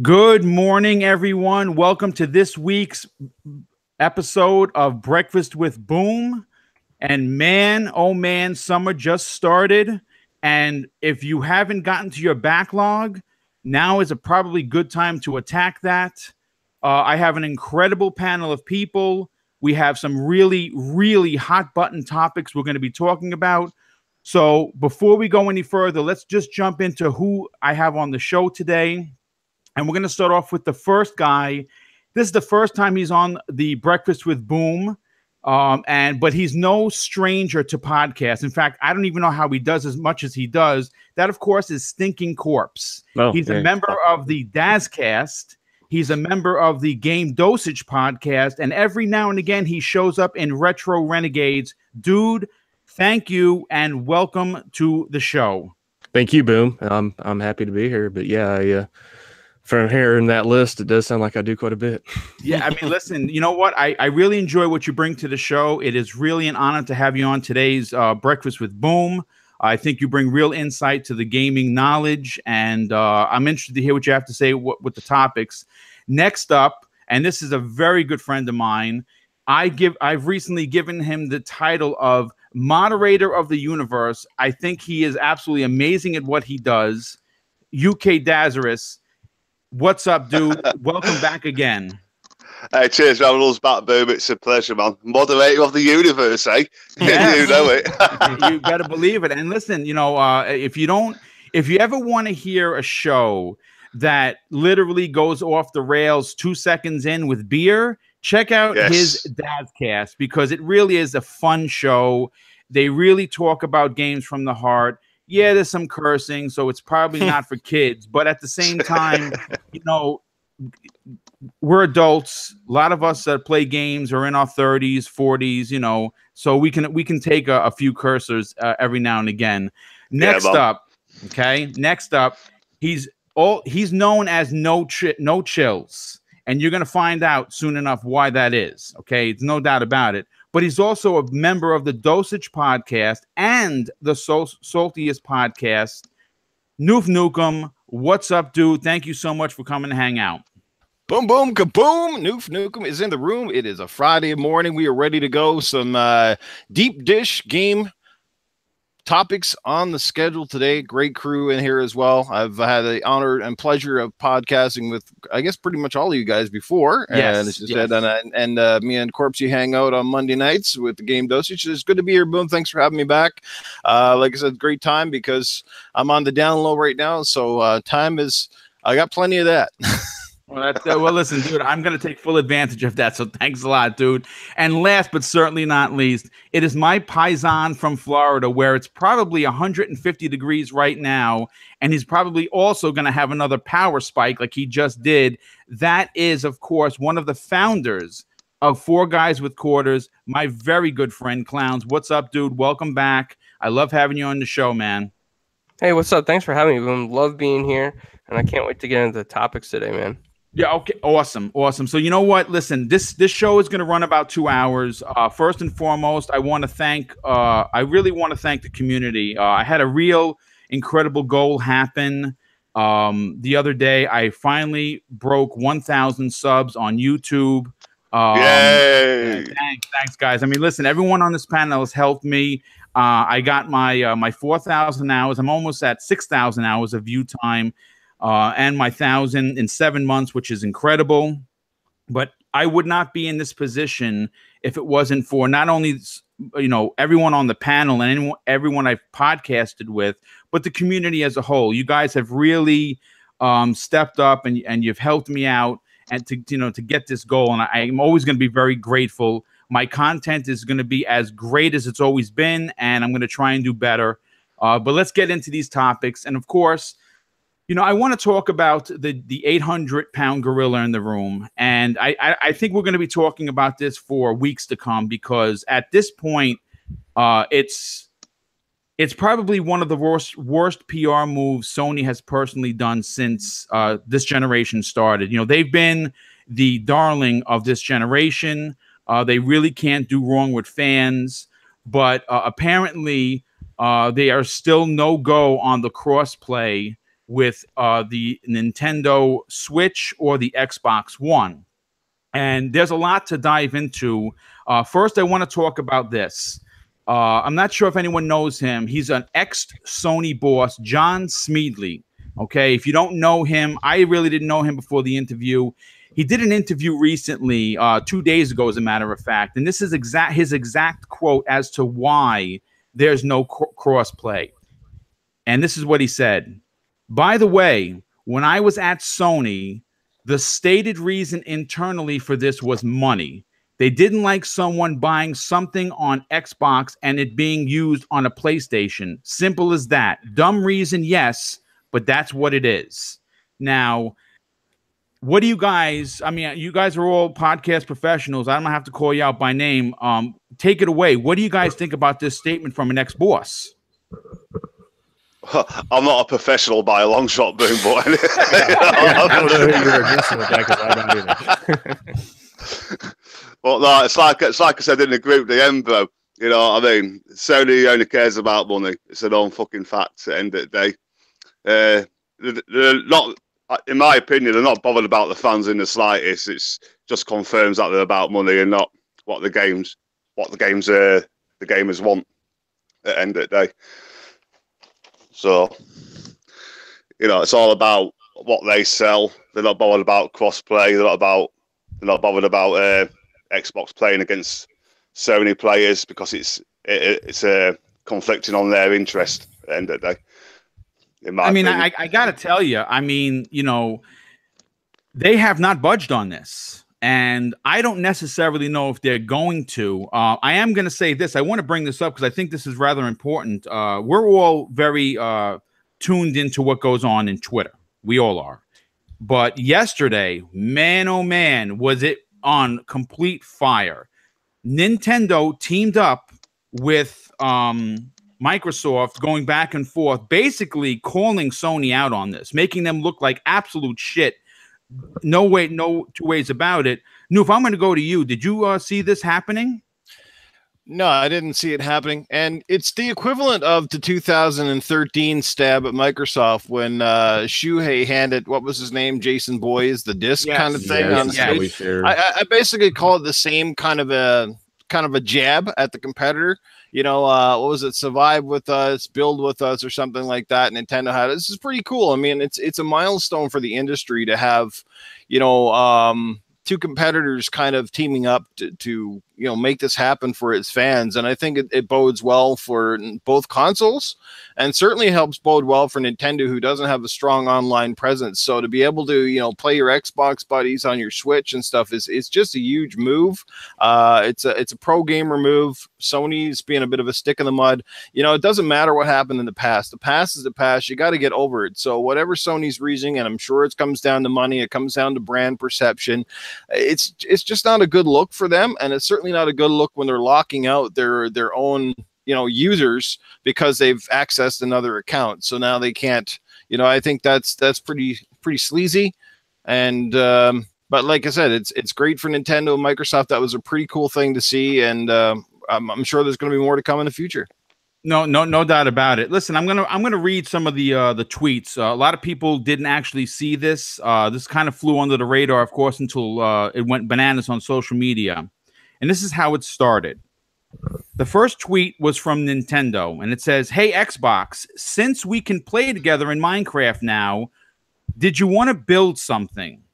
Good morning, everyone. Welcome to this week's episode of Breakfast with Boom. And man, oh man, summer just started. And if you haven't gotten to your backlog, now is a probably good time to attack that. I have an incredible panel of people. We have some really, really hot button topics we're going to be talking about. So before we go any further, let's just jump into who I have on the show today. And we're going to start off with the first guy. This is the first time he's on the Breakfast with Boom. But he's no stranger to podcasts. In fact, I don't even know how he does as much as he does. That, of course, is Stinking Corpse. He's a member of the Dazcast. He's a member of the Game Dosage podcast. And every now and again, he shows up in Retro Renegades. Dude, thank you and welcome to the show. Thank you, Boom. I'm happy to be here. But yeah, from hearing that list, it does sound like I do quite a bit. Yeah, I mean, listen, you know what? I really enjoy what you bring to the show. It is really an honor to have you on today's Breakfast with Boom. I think you bring real insight to the gaming knowledge, and I'm interested to hear what you have to say with the topics. Next up, and this is a very good friend of mine, I've recently given him the title of Moderator of the Universe. I think he is absolutely amazing at what he does. UK Dazarus. What's up, dude? Welcome back again. Hey, cheers, man. All's back, Boom. It's a pleasure, man. Moderator of the universe, eh? Yes. You know it. You better believe it. And listen, if you ever want to hear a show that literally goes off the rails 2 seconds in with beer, check out his Dazcast, because it really is a fun show. They really talk about games from the heart. Yeah, there's some cursing, so it's probably not for kids. But at the same time, we're adults. A lot of us that play games are in our 30s, 40s, so we can take a few cursors every now and again. Next up, he's known as No Chills, and you're gonna find out soon enough why that is. Okay, it's no doubt about it. But he's also a member of the Dosage podcast and the Saltiest podcast. Noof Nukem, what's up, dude? Thank you so much for coming to hang out. Boom, boom, kaboom. Noof Nukem is in the room. It is a Friday morning. We are ready to go. Some deep dish game topics on the schedule today. Great crew in here as well. I've had the honor and pleasure of podcasting with, I guess, pretty much all of you guys before. Yes, and me and Corpsey hang out on Monday nights with the Game Dosage. It's good to be here, Boom. Thanks for having me back. Like I said, great time because I'm on the down low right now. So I got plenty of that. Well, listen, dude, I'm going to take full advantage of that. So thanks a lot, dude. And last but certainly not least, it is my paisan from Florida, where it's probably 150 degrees right now. And he's probably also going to have another power spike like he just did. That is, of course, one of the founders of Four Guys with Quarters, my very good friend, Clowns. What's up, dude? Welcome back. I love having you on the show, man. Hey, what's up? Thanks for having me, Boom. Love being here. And I can't wait to get into the topics today, man. Yeah, okay, awesome. So you know what? Listen, this show is going to run about 2 hours. First and foremost, I really want to thank the community. I had a real incredible goal happen the other day. I finally broke 1,000 subs on YouTube. Yay! Thanks, guys. I mean, listen, everyone on this panel has helped me. I got my 4,000 hours. I'm almost at 6,000 hours of view time. And my 1,000 in 7 months, which is incredible. But I would not be in this position if it wasn't for not only everyone on the panel and everyone I've podcasted with, but the community as a whole. You guys have really stepped up and you've helped me out and to get this goal. And I'm always going to be very grateful. My content is going to be as great as it's always been, and I'm going to try and do better. But let's get into these topics. And of course, I want to talk about the 800-pound gorilla in the room. And I think we're going to be talking about this for weeks to come, because at this point, it's probably one of the worst PR moves Sony has personally done since this generation started. They've been the darling of this generation. They really can't do wrong with fans. But apparently, they are still no-go on the cross-play. with the Nintendo Switch or the Xbox One. And there's a lot to dive into. First, I want to talk about this. I'm not sure if anyone knows him. He's an ex-Sony boss, John Smeedley. Okay, if you don't know him, I really didn't know him before the interview. He did an interview recently, 2 days ago, as a matter of fact, and this is his exact quote as to why there's no cross-play. And this is what he said. By the way, when I was at Sony, the stated reason internally for this was money. They didn't like someone buying something on Xbox and it being used on a PlayStation. Simple as that. Dumb reason, yes, but that's what it is. Now, what do you guys, I mean, you guys are all podcast professionals. I don't have to call you out by name. Take it away. What do you guys think about this statement from an ex-boss? I'm not a professional by a long shot, Boom, but I don't know who you're addressing with that, because I don't either. Well, no, it's like I said in the group, the Embro. You know what I mean? Sony only cares about money. It's a known fucking fact at the end of the day. They're not, in my opinion, they're not bothered about the fans in the slightest. It's just confirms that they're about money and not what the gamers want at the end of the day. So, you know, it's all about what they sell. They're not bothered about crossplay. They're not bothered about Xbox playing against Sony players, because it's conflicting on their interest at the end of the day. I mean, I got to tell you, I mean, you know, they have not budged on this. And I don't necessarily know if they're going to. I am going to say this. I want to bring this up because I think this is rather important. We're all very tuned into what goes on in Twitter. We all are. But yesterday, man, oh man, was it on complete fire. Nintendo teamed up with Microsoft, going back and forth, basically calling Sony out on this, making them look like absolute shit. No way, no two ways about it. Noof, I'm going to go to you. Did you see this happening? No, I didn't see it happening. And it's the equivalent of the 2013 stab at Microsoft when Shuhei handed, what was his name, Jason Boyes, the disc kind of thing on the stage. I basically call it the same kind of a jab at the competitor. You know, what was it? Survive with us, build with us, or something like that. Nintendo had it. This is pretty cool. I mean, it's a milestone for the industry to have, you know, two competitors kind of teaming up to you know, make this happen for its fans. And I think it bodes well for both consoles, and certainly helps bode well for Nintendo, who doesn't have a strong online presence. So to be able to, you know, play your Xbox buddies on your Switch and stuff is just a huge move. It's a pro gamer move. Sony's being a bit of a stick in the mud. You know, it doesn't matter what happened in the past. The past is the past. You got to get over it. So whatever Sony's reasoning, and I'm sure it comes down to money, it comes down to brand perception. It's just not a good look for them, and it's certainly not a good look when they're locking out their own, you know, users because they've accessed another account. So now they can't, you know, I think that's pretty sleazy. And but like I said, it's great for Nintendo and Microsoft. That was a pretty cool thing to see, and I'm sure there's going to be more to come in the future. No doubt about it. Listen, I'm gonna read some of the tweets. A lot of people didn't actually see this. This kind of flew under the radar, of course, until it went bananas on social media. And this is how it started. The first tweet was from Nintendo, and it says, "Hey Xbox, since we can play together in Minecraft now, did you want to build something?"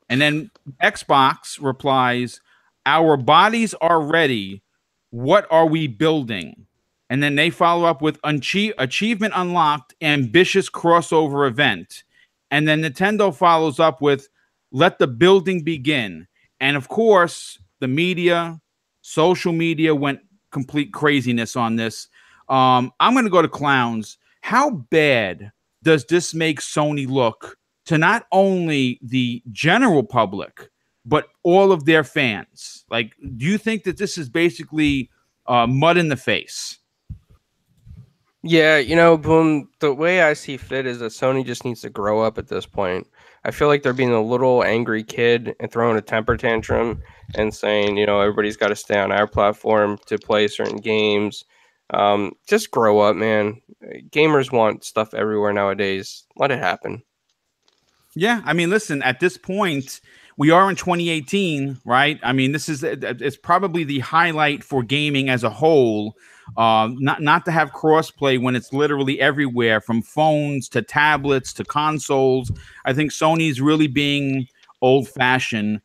And then Xbox replies, "Our bodies are ready. What are we building?" And then they follow up with achievement unlocked, ambitious crossover event. And then Nintendo follows up with, "Let the building begin." And of course, the media, social media went complete craziness on this. I'm going to go to Clowns. How bad does this make Sony look to not only the general public, but all of their fans? Like, do you think that this is basically mud in the face? Yeah, you know, Boom, the way I see fit is that Sony just needs to grow up at this point. I feel like they're being a little angry kid and throwing a temper tantrum and saying, you know, everybody's got to stay on our platform to play certain games. Just grow up, man. Gamers want stuff everywhere nowadays. Let it happen. Yeah, I mean, listen, at this point, we are in 2018, right? I mean, it's probably the highlight for gaming as a whole. Not to have crossplay when it's literally everywhere, from phones to tablets to consoles. I think Sony's really being old-fashioned.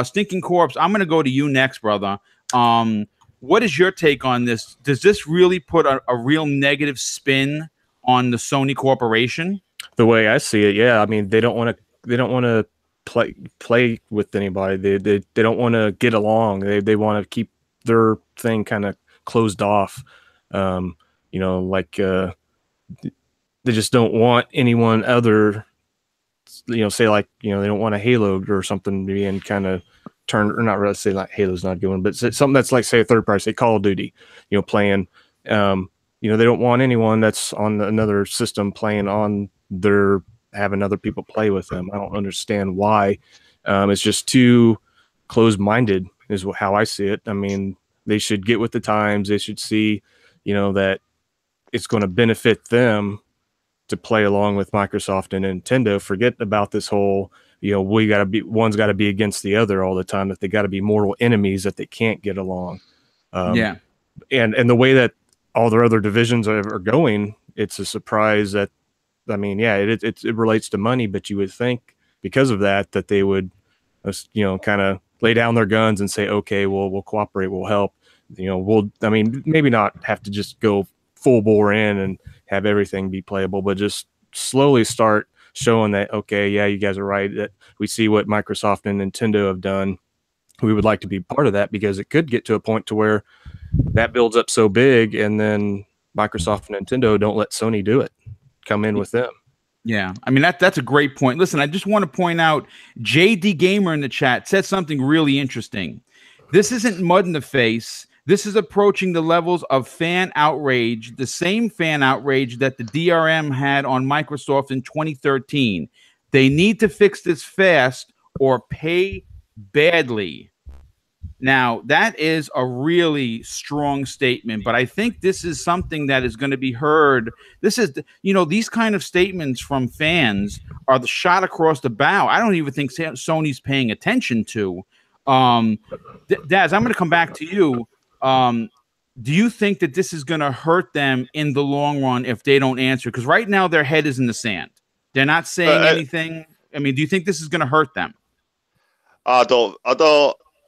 Stinking Corpse, I'm going to go to you next, brother. What is your take on this? Does this really put a real negative spin on the Sony Corporation? The way I see it, yeah. I mean, they don't want to play with anybody. They don't want to get along. They want to keep their thing kind of closed off. You know, like they just don't want anyone other. You know, say like, you know, they don't want a Halo or something being kind of turned, or not really say like Halo's not going, but something that's like, say, a third party, say Call of Duty, you know, playing. You know, they don't want anyone that's on another system playing on having other people play with them. I don't understand why. It's just too closed-minded is how I see it. I mean, they should get with the times. They should see, you know, that it's going to benefit them to play along with Microsoft and Nintendo. Forget about this whole, you know, one's got to be against the other all the time, that they got to be mortal enemies, that they can't get along. Yeah. And the way that all their other divisions are going, it's a surprise that, I mean, yeah, it relates to money, but you would think because of that they would, you know, kind of lay down their guns and say, okay, we'll cooperate, we'll help. You know, I mean, maybe not have to just go full bore in and have everything be playable, but just slowly start showing that, okay, yeah, you guys are right, that we see what Microsoft and Nintendo have done. We would like to be part of that, because it could get to a point to where that builds up so big, and then Microsoft and Nintendo don't let Sony do it. Come in with them. Yeah, I mean, that's a great point. Listen, I just want to point out, JD Gamer in the chat said something really interesting. This isn't mud in the face. This is approaching the levels of fan outrage, the same fan outrage that the DRM had on Microsoft in 2013. They need to fix this fast or pay badly. Now, that is a really strong statement, but I think this is something that is going to be heard. This is, you know, these kind of statements from fans are the shot across the bow. I don't even think Sony's paying attention to. Daz, I'm going to come back to you. Do you think that this is going to hurt them in the long run if they don't answer? Because right now their head is in the sand. They're not saying anything. I mean, do you think this is going to hurt them? I don't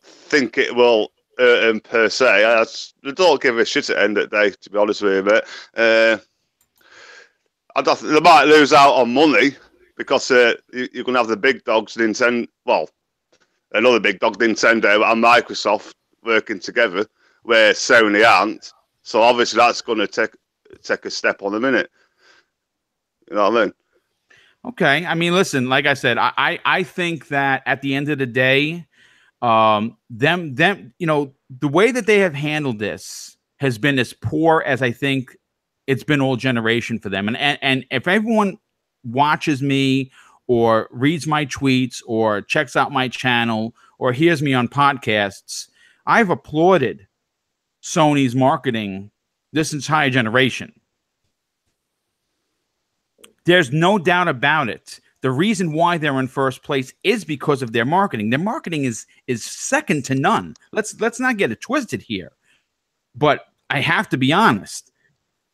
think it will hurt them per se. I don't give a shit at the end of the day, to be honest with you, mate. They might lose out on money because you're going to have the big dogs, Nintendo. Well, another big dog, Nintendo, and Microsoft working together, where Sony aren't. So obviously that's going to take a step on the minute. You know what I mean? Okay. I mean, listen, like I said, I think that at the end of the day, them, you know, the way that they have handled this has been as poor as I think it's been all generation for them. And if everyone watches me or reads my tweets or checks out my channel or hears me on podcasts, I've applauded Sony's marketing this entire generation. There's no doubt about it. The reason why they're in first place is because of their marketing. Their marketing is second to none. Let's not get it twisted here. But I have to be honest.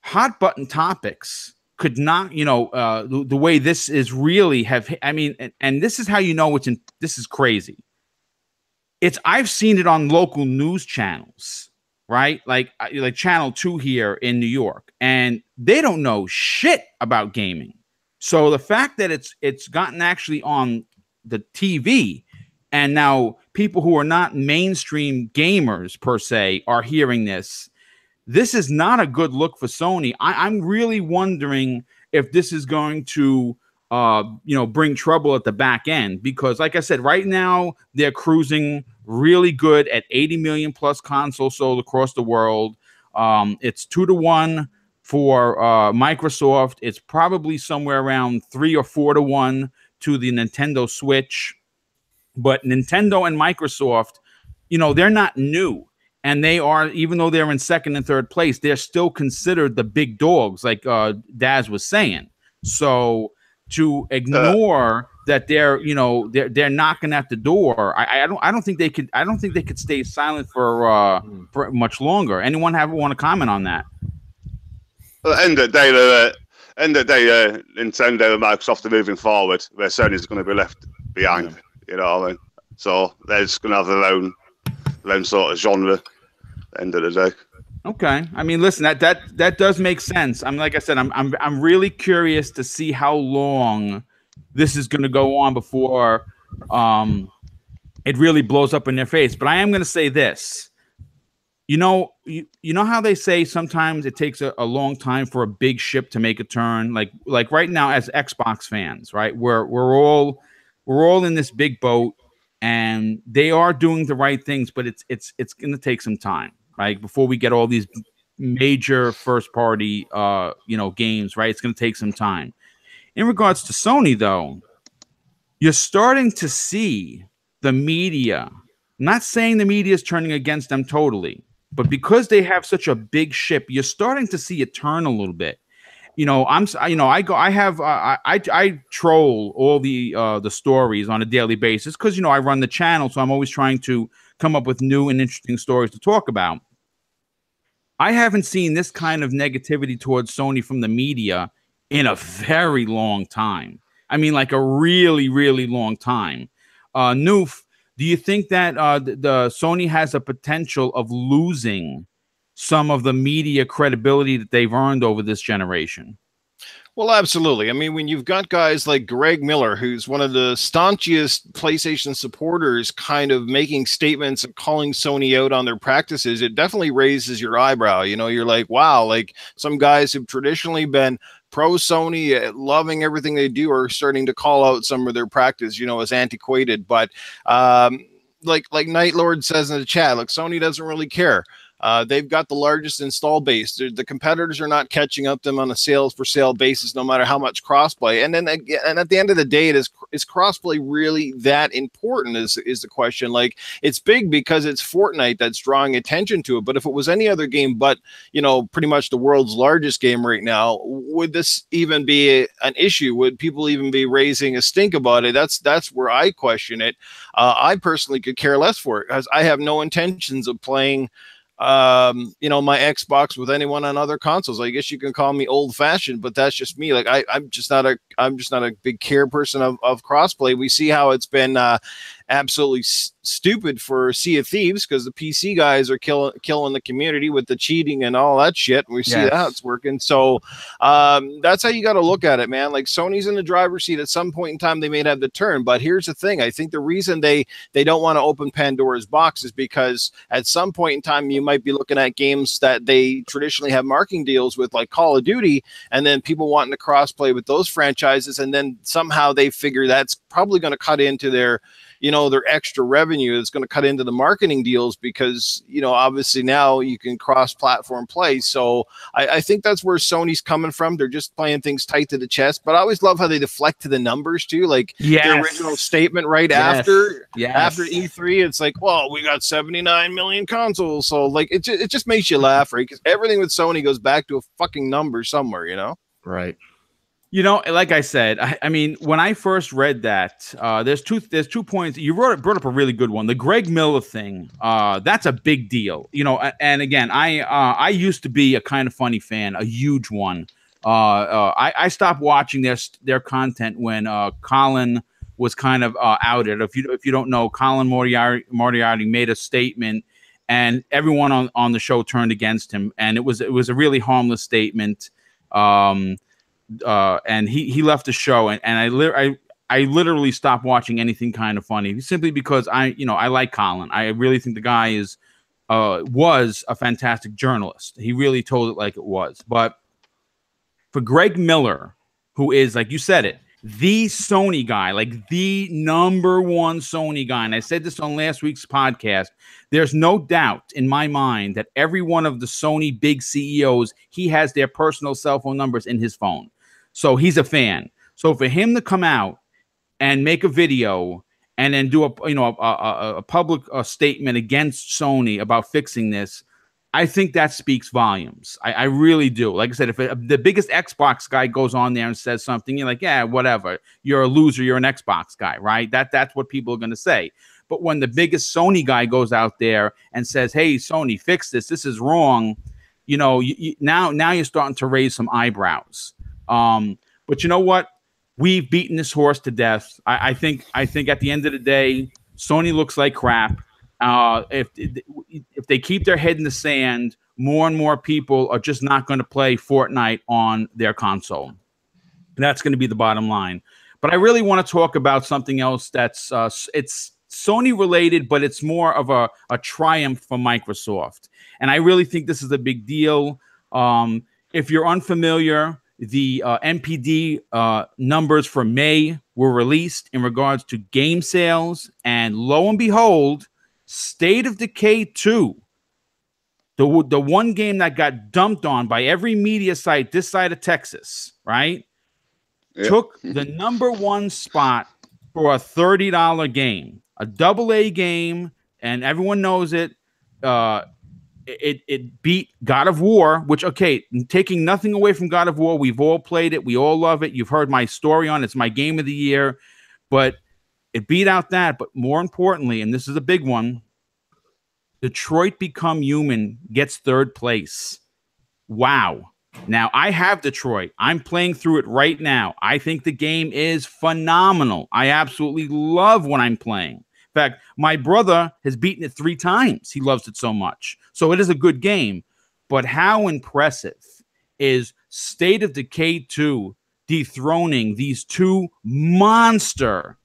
Hot button topics could not, you know, the way this is really have. I mean, and this is how you know this is crazy. I've seen it on local news channels, right? Like Channel 2 here in New York, and they don't know shit about gaming. So the fact that it's gotten actually on the TV, and now people who are not mainstream gamers per se are hearing this, this is not a good look for Sony. I'm really wondering if this is going to bring trouble at the back end, because like I said, right now they're cruising really good at 80 million plus consoles sold across the world. It's 2-to-1 for Microsoft. It's probably somewhere around 3 or 4-to-1 to the Nintendo Switch. But Nintendo and Microsoft, you know, they're not new. and they are, even though they're in second and third place, they're still considered the big dogs, like Daz was saying. So to ignore that they're, you know, they're knocking at the door, I don't think they could stay silent for much longer. Anyone want to comment on that? At the end of the day, Nintendo and Microsoft are moving forward, where Sony's going to be left behind. You know what I mean? So they're just going to have their own sort of genre. At the end of the day. Okay, I mean, listen, that does make sense. I'm like I said, I'm really curious to see how long this is going to go on before it really blows up in their face. But I am going to say this. You know how they say sometimes it takes a long time for a big ship to make a turn. Like right now, as Xbox fans, right? We're all in this big boat, and they are doing the right things, but it's going to take some time, right? Before we get all these major first party games, right? It's going to take some time. In regards to Sony, though, you're starting to see the media. I'm not saying the media is turning against them totally. But because they have such a big ship, you're starting to see it turn a little bit. You know, I troll all the stories on a daily basis because, you know, I run the channel, so I'm always trying to come up with new and interesting stories to talk about. I haven't seen this kind of negativity towards Sony from the media in a very long time. I mean, like a really, really long time. Noof, do you think that the Sony has a potential of losing some of the media credibility that they've earned over this generation? Well, absolutely. I mean, when you've got guys like Greg Miller, who's one of the staunchest PlayStation supporters, kind of making statements and calling Sony out on their practices, it definitely raises your eyebrow. You know, you're like, wow, like some guys who've traditionally been pro Sony, loving everything they do, are starting to call out some of their practice, you know, as antiquated. But like Night Lord says in the chat, look, Sony doesn't really care. They've got the largest install base. The competitors are not catching up them on a sales for sale basis, no matter how much crossplay. And then and at the end of the day, is crossplay really that important? Is the question. Like, it's big because it's Fortnite that's drawing attention to it. But if it was any other game, but you know, pretty much the world's largest game right now, would this even be an issue? Would people even be raising a stink about it? That's where I question it. I personally could care less for it because I have no intentions of playing you know, my Xbox with anyone on other consoles. I guess you can call me old fashioned, but that's just me. Like I'm just not a big care person of crossplay. We see how it's been absolutely stupid for Sea of Thieves because the PC guys are killing the community with the cheating and all that shit. We see how it's working. So that's how you got to look at it, man. Like, Sony's in the driver's seat. At some point in time, they may have the turn. But here's the thing. I think the reason they don't want to open Pandora's box is because at some point in time, you might be looking at games that they traditionally have marketing deals with, like Call of Duty, and then people wanting to cross-play with those franchises, and then somehow they figure that's probably going to cut into their, you know, their extra revenue. Is going to cut into the marketing deals because, you know, obviously now you can cross-platform play. So I think that's where Sony's coming from. They're just playing things tight to the chest. But I always love how they deflect to the numbers too. Like the original statement right after E3, it's like, well, we got 79 million consoles. So like it just makes you laugh, right? Because everything with Sony goes back to a fucking number somewhere, you know? Right. You know, like I said, I mean, when I first read that, there's two points. You brought up a really good one. The Greg Miller thing, that's a big deal. You know, and again, I used to be a Kind of Funny fan, a huge one. I stopped watching their content when Colin was kind of outed. If you don't know, Colin Moriarty made a statement, and everyone on the show turned against him, and it was a really harmless statement. And he left the show, and I literally stopped watching anything Kind of Funny simply because I like Colin. I really think the guy was a fantastic journalist. He really told it like it was. But for Greg Miller, who is, like you said it, the Sony guy, like the number one Sony guy, and I said this on last week's podcast, there's no doubt in my mind that every one of the Sony big CEOs, he has their personal cell phone numbers in his phone. So he's a fan. So for him to come out and make a video and then do a public statement against Sony about fixing this, I think that speaks volumes. I really do. Like I said, if the biggest Xbox guy goes on there and says something, you're like, yeah, whatever. You're a loser. You're an Xbox guy, right? That's what people are going to say. But when the biggest Sony guy goes out there and says, hey, Sony, fix this. This is wrong. Now you're starting to raise some eyebrows. But you know what? We've beaten this horse to death. I think at the end of the day, Sony looks like crap. If they keep their head in the sand, more and more people are just not going to play Fortnite on their console. That's going to be the bottom line. But I really want to talk about something else that's it's Sony related, but it's more of a triumph for Microsoft. And I really think this is a big deal. If you're unfamiliar, the NPD numbers for May were released in regards to game sales, and lo and behold, State of Decay 2, the one game that got dumped on by every media site this side of Texas, right? Yep. Took the #1 spot for a $30 game, a AA game, and everyone knows it. It beat God of War, which, okay, taking nothing away from God of War, we've all played it, we all love it. You've heard my story on it. It's my game of the year, but it beat out that. But more importantly, and this is a big one, Detroit Become Human gets 3rd place. Wow. Now, I have Detroit. I'm playing through it right now. I think the game is phenomenal. I absolutely love what I'm playing. In fact, my brother has beaten it 3 times. He loves it so much. So it is a good game. But how impressive is State of Decay 2 dethroning these 2 monster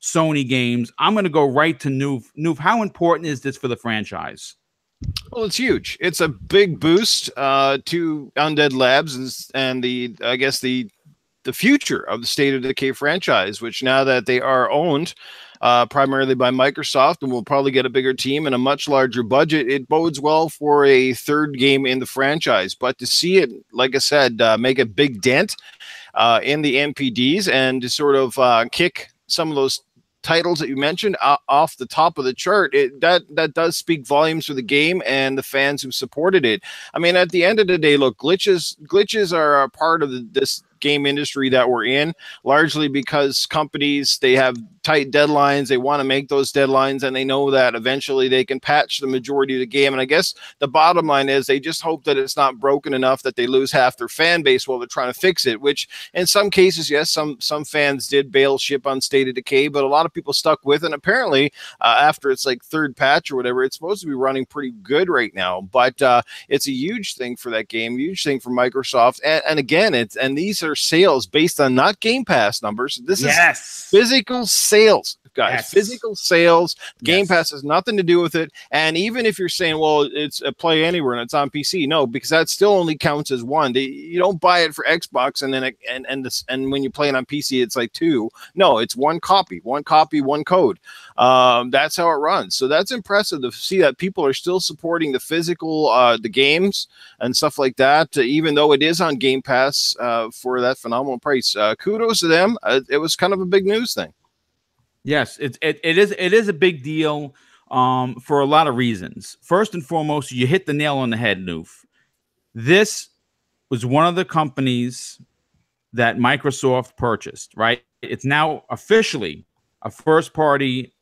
Sony games? I'm going to go right to Noof. Noof, how important is this for the franchise? Well, it's huge. It's a big boost to Undead Labs and the future of the State of Decay franchise, which now that they are owned primarily by Microsoft and will probably get a bigger team and a much larger budget, it bodes well for a 3rd game in the franchise. But to see it, like I said, make a big dent in the NPDs and to sort of kick some of those titles that you mentioned off the top of the chart, that does speak volumes for the game and the fans who supported it. I mean, at the end of the day, look, glitches are a part of this game industry that we're in, largely because companies, they have tight deadlines. They want to make those deadlines, and they know that eventually they can patch the majority of the game. And I guess the bottom line is they just hope that it's not broken enough that they lose half their fan base while they're trying to fix it, which in some cases, yes, some fans did bail ship on State of Decay, but a lot of people stuck with it. And apparently after its like 3rd patch or whatever, it's supposed to be running pretty good right now. But it's a huge thing for that game, huge thing for Microsoft. And again, these are sales based on not Game Pass numbers. This is physical sales, guys. Yes. Physical sales. Game Pass has nothing to do with it. And even if you're saying, well, it's a play anywhere and it's on PC, no, because that still only counts as 1. You don't buy it for Xbox and then and when you play it on PC, it's like 2. No, it's 1 copy, 1 code. That's how it runs. So that's impressive to see that people are still supporting the physical, the games and stuff like that, even though it is on Game Pass for that phenomenal price. Kudos to them. It was kind of a big news thing. Yes, it is a big deal for a lot of reasons. First and foremost, you hit the nail on the head, Noof. This was one of the companies that Microsoft purchased, right? It's now officially a first-party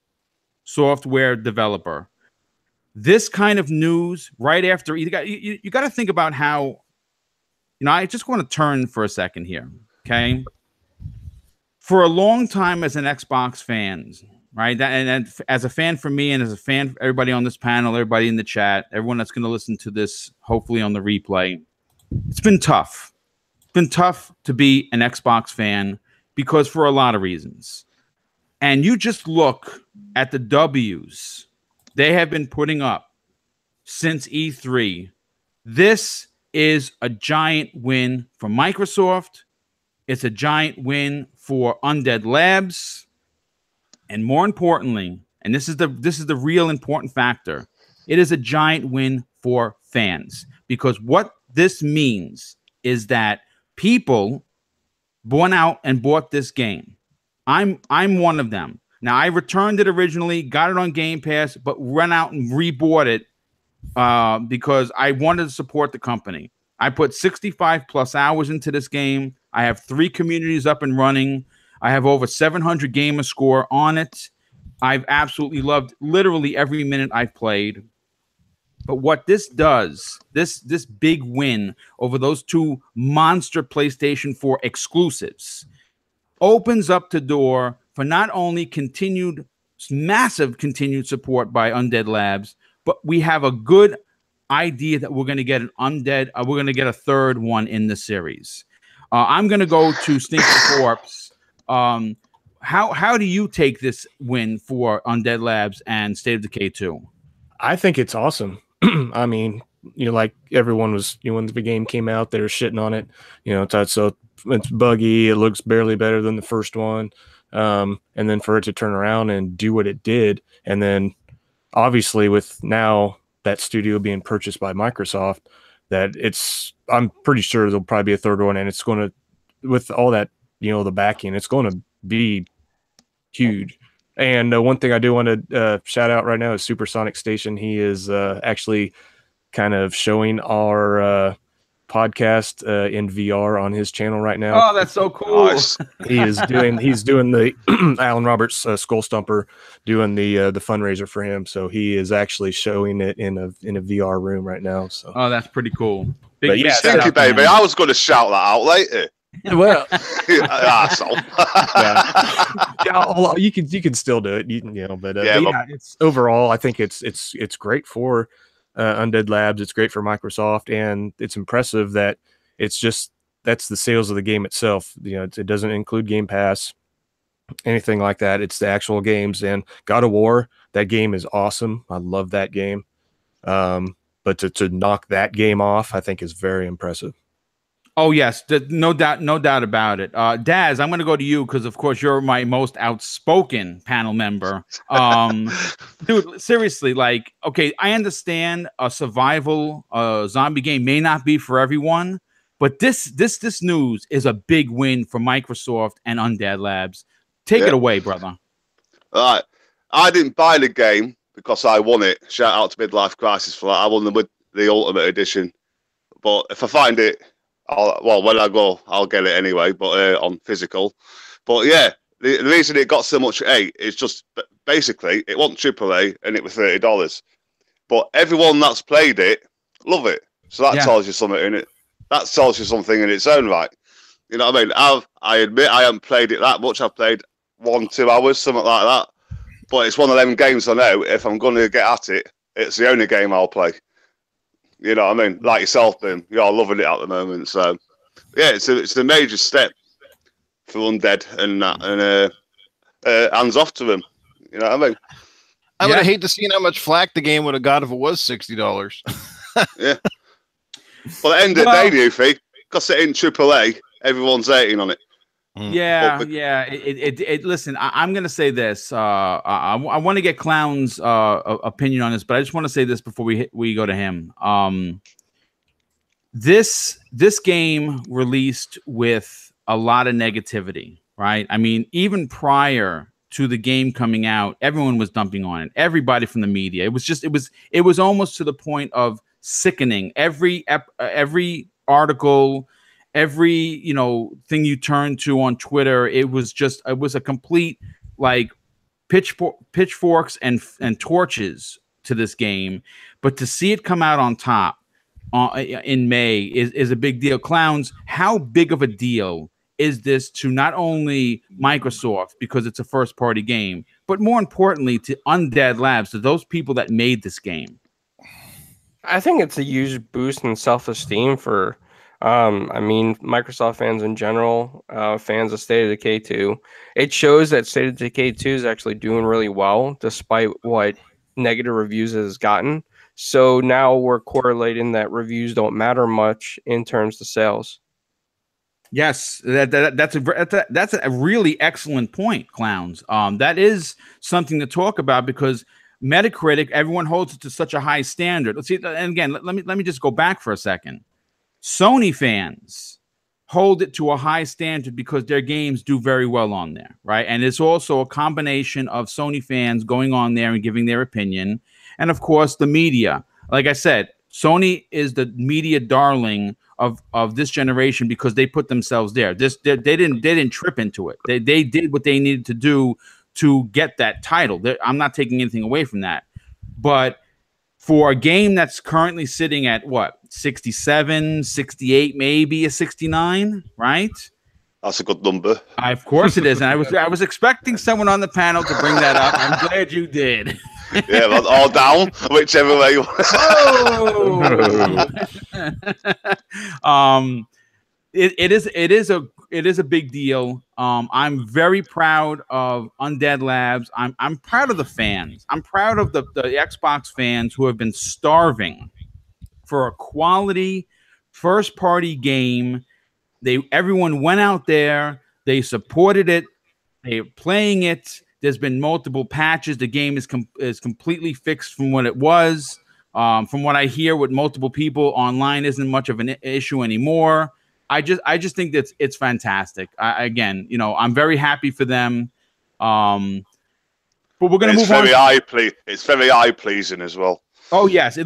software developer. This kind of news right after you got to think about how, I just want to turn for a second here, okay? For a long time as an Xbox fan, right? And as a fan for me and as a fan for everybody on this panel, everybody in the chat, everyone that's going to listen to this, hopefully on the replay, it's been tough. It's been tough to be an Xbox fan because for a lot of reasons. And you just look at the W's they have been putting up since E3. This is a giant win for Microsoft. It's a giant win for Undead Labs. And more importantly, and this is the real important factor, it is a giant win for fans. Because what this means is that people went out and bought this game. I'm one of them. Now, I returned it originally, got it on Game Pass, but ran out and rebought it because I wanted to support the company. I put 65 plus hours into this game. I have 3 communities up and running. I have over 700 gamer score on it. I've absolutely loved literally every minute I've played. But what this does, this big win over those 2 monster PlayStation 4 exclusives, opens up the door for not only massive continued support by Undead Labs, but we have a good idea that we're going to get an we're going to get a third one in the series. I'm going to go to Stinky Corpse. How do you take this win for Undead Labs and State of Decay 2? I think it's awesome. I mean, like everyone was, when the game came out, they were shitting on it. So it's buggy. It looks barely better than the first one. And then for it to turn around and do what it did, and then obviously with now that studio being purchased by Microsoft, I'm pretty sure there'll probably be a third one, and it's going to, with all that, the backing, it's going to be huge. And one thing I do want to shout out right now is Supersonic Station. He is actually kind of showing our podcast in VR on his channel right now. Oh, that's so cool. Nice. He's doing the Alan Roberts Skull Stumper, doing the fundraiser for him. So he is actually showing it in a VR room right now. So that's pretty cool. Thank you, baby. I was going to shout that out later. Well, asshole. Yeah, you can still do it, but it's overall, I think it's great for Undead Labs. It's great for Microsoft, and it's impressive that that's the sales of the game itself. It doesn't include Game Pass, anything like that. It's the actual games. And God of War, that game is awesome. I love that game. But to knock that game off, I think is very impressive. Oh yes, no doubt about it. Daz, I'm going to go to you because, of course, you're my most outspoken panel member. Dude, seriously, okay, I understand a survival zombie game may not be for everyone, but this news is a big win for Microsoft and Undead Labs. Take it away, brother. All right, I didn't buy the game because I won it. Shout out to Midlife Crisis for that. I won the Ultimate Edition, but if I find it. When I go, I'll get it anyway, but on physical. But yeah, the reason it got so much hate is just basically it wasn't AAA and it was $30. But everyone that's played it love it. So that tells you something in it. That tells you something in its own right. You know what I mean? I admit I haven't played it that much. I've played 1-2 hours, something like that. But it's one of them games I know if I'm going to get at it, it's the only game I'll play. You know what I mean? Like yourself, Boom. You're loving it at the moment. So, yeah, it's a major step for Undead and that. And hands off to them. You know what I mean? I would hate to see how much flack the game would have got if it was $60. Yeah. Well, at the end of the day, Newfie, because it ain't AAA, everyone's hating on it. Yeah. Listen, I'm going to say this. I want to get Clown's opinion on this, but I just want to say this before we go to him. This game released with a lot of negativity, right? I mean, even prior to the game coming out, everyone was dumping on it. Everybody from the media. It was almost to the point of sickening. Every article, every thing you turn to on Twitter, it was a complete pitchforks and torches to this game. But to see it come out on top in May is a big deal. Clowns, how big of a deal is this to not only Microsoft because it's a first party game, but more importantly to Undead Labs, to those people that made this game? I think it's a huge boost in self-esteem for Microsoft fans in general, fans of State of Decay 2. It shows that State of Decay 2 is actually doing really well, despite what negative reviews it has gotten. So now we're correlating that reviews don't matter much in terms of sales. Yes, that's a really excellent point, Clowns. That is something to talk about because Metacritic, everyone holds it to such a high standard. Let's see, and again, let me just go back for a second. Sony fans hold it to a high standard because their games do very well on there, right? And it's also a combination of Sony fans going on there and giving their opinion, and of course the media. Like I said, Sony is the media darling of this generation because they put themselves there. They didn't trip into it. They did what they needed to do to get that title. I'm not taking anything away from that, but for a game that's currently sitting at what, 67, 68, maybe a 69, right? That's a good number. Of course it is. And I was expecting someone on the panel to bring that up. I'm glad you did. Yeah, well, all down, whichever way you want. Oh! It is a big deal. I'm very proud of Undead Labs. I'm proud of the fans. I'm proud of the Xbox fans who have been starving for a quality first party game. Everyone went out there, they supported it, they're playing it. There's been multiple patches. The game is completely fixed from what it was. From what I hear with multiple people online, isn't much of an issue anymore. I just think that it's fantastic. Again, I'm very happy for them. But we're gonna move on. It's very eye pleasing as well. Oh yes, it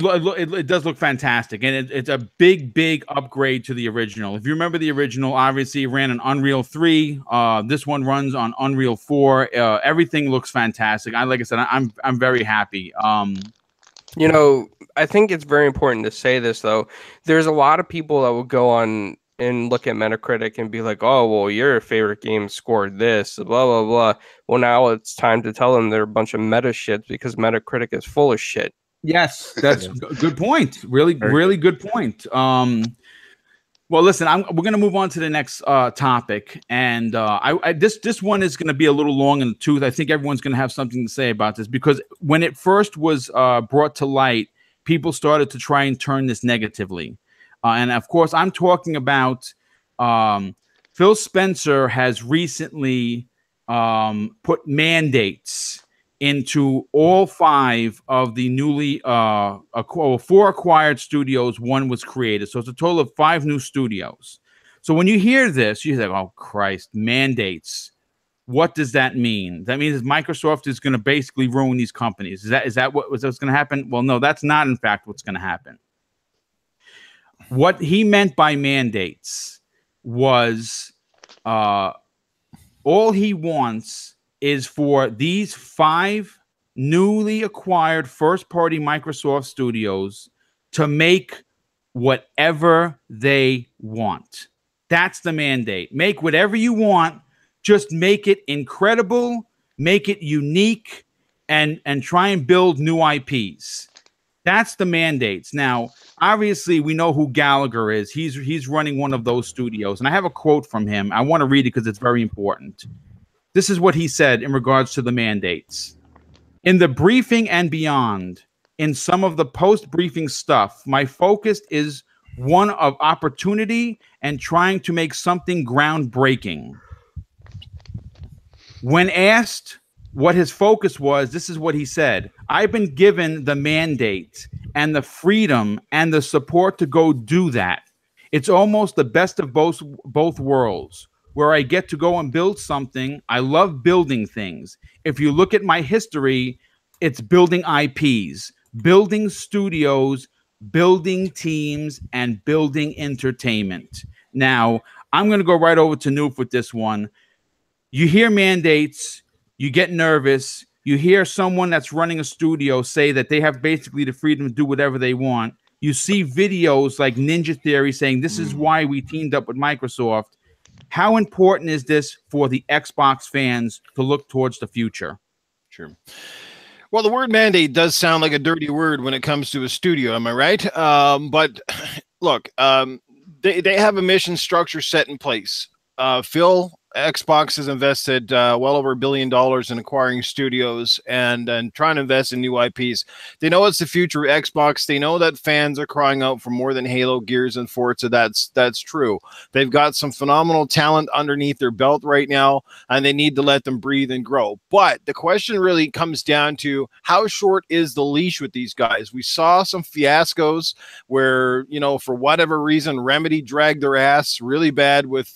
does look fantastic, and it's a big upgrade to the original. If you remember the original, obviously it ran on Unreal 3. This one runs on Unreal 4. Everything looks fantastic. Like I said, I'm very happy. I think it's very important to say this though. There's a lot of people that will go on and look at Metacritic and be like, oh, well, your favorite game scored this, blah, blah, blah. Well, now it's time to tell them they're a bunch of meta shit because Metacritic is full of shit. Yes, that's a good point. Really good point. Well, listen, we're going to move on to the next topic. And this one is going to be a little long in the tooth. I think everyone's going to have something to say about this because when it first was brought to light, people started to try and turn this negatively. And of course, I'm talking about Phil Spencer has recently put mandates into all 5 of the newly 4 acquired studios. 1 was created. So it's a total of 5 new studios. So when you hear this, you think, oh, Christ, mandates. What does that mean? That means Microsoft is going to basically ruin these companies. Is that what's going to happen? Well, no, that's not, in fact, what's going to happen. What he meant by mandates was all he wants is for these 5 newly acquired first-party Microsoft studios to make whatever they want. That's the mandate. Make whatever you want. Just make it incredible, make it unique, and try and build new IPs. That's the mandates. Now, obviously, we know who Gallagher is. He's running one of those studios. And I have a quote from him. I want to read it because it's very important. This is what he said in regards to the mandates. In the briefing and beyond, in some of the post-briefing stuff, my focus is one of opportunity and trying to make something groundbreaking. When asked what his focus was, this is what he said. I've been given the mandate and the freedom and the support to go do that. It's almost the best of both worlds, where I get to go and build something. I love building things. If you look at my history, it's building IPs, building studios, building teams, and building entertainment. Now, I'm going to go right over to Noof with this one. You hear mandates, you get nervous. You hear someone that's running a studio say that they have basically the freedom to do whatever they want. You see videos like Ninja Theory saying this is why we teamed up with Microsoft. How important is this for the Xbox fans to look towards the future? Sure. Well, the word mandate does sound like a dirty word when it comes to a studio. Am I right? But look, they have a mission structure set in place. Phil Xbox has invested well over $1 billion in acquiring studios and trying to invest in new IPs. They know it's the future of Xbox. They know that fans are crying out for more than Halo, Gears, and Forza. That's true. They've got some phenomenal talent underneath their belt right now, and they need to let them breathe and grow. But the question really comes down to how short is the leash with these guys? We saw some fiascos where, you know, for whatever reason, Remedy dragged their ass really bad with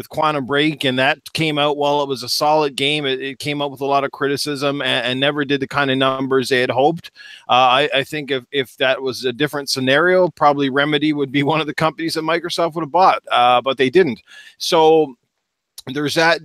Quantum Break, and that came out while it was a solid game. It came out with a lot of criticism and never did the kind of numbers they had hoped. I think if that was a different scenario, probably Remedy would be one of the companies that Microsoft would have bought, but they didn't. So that's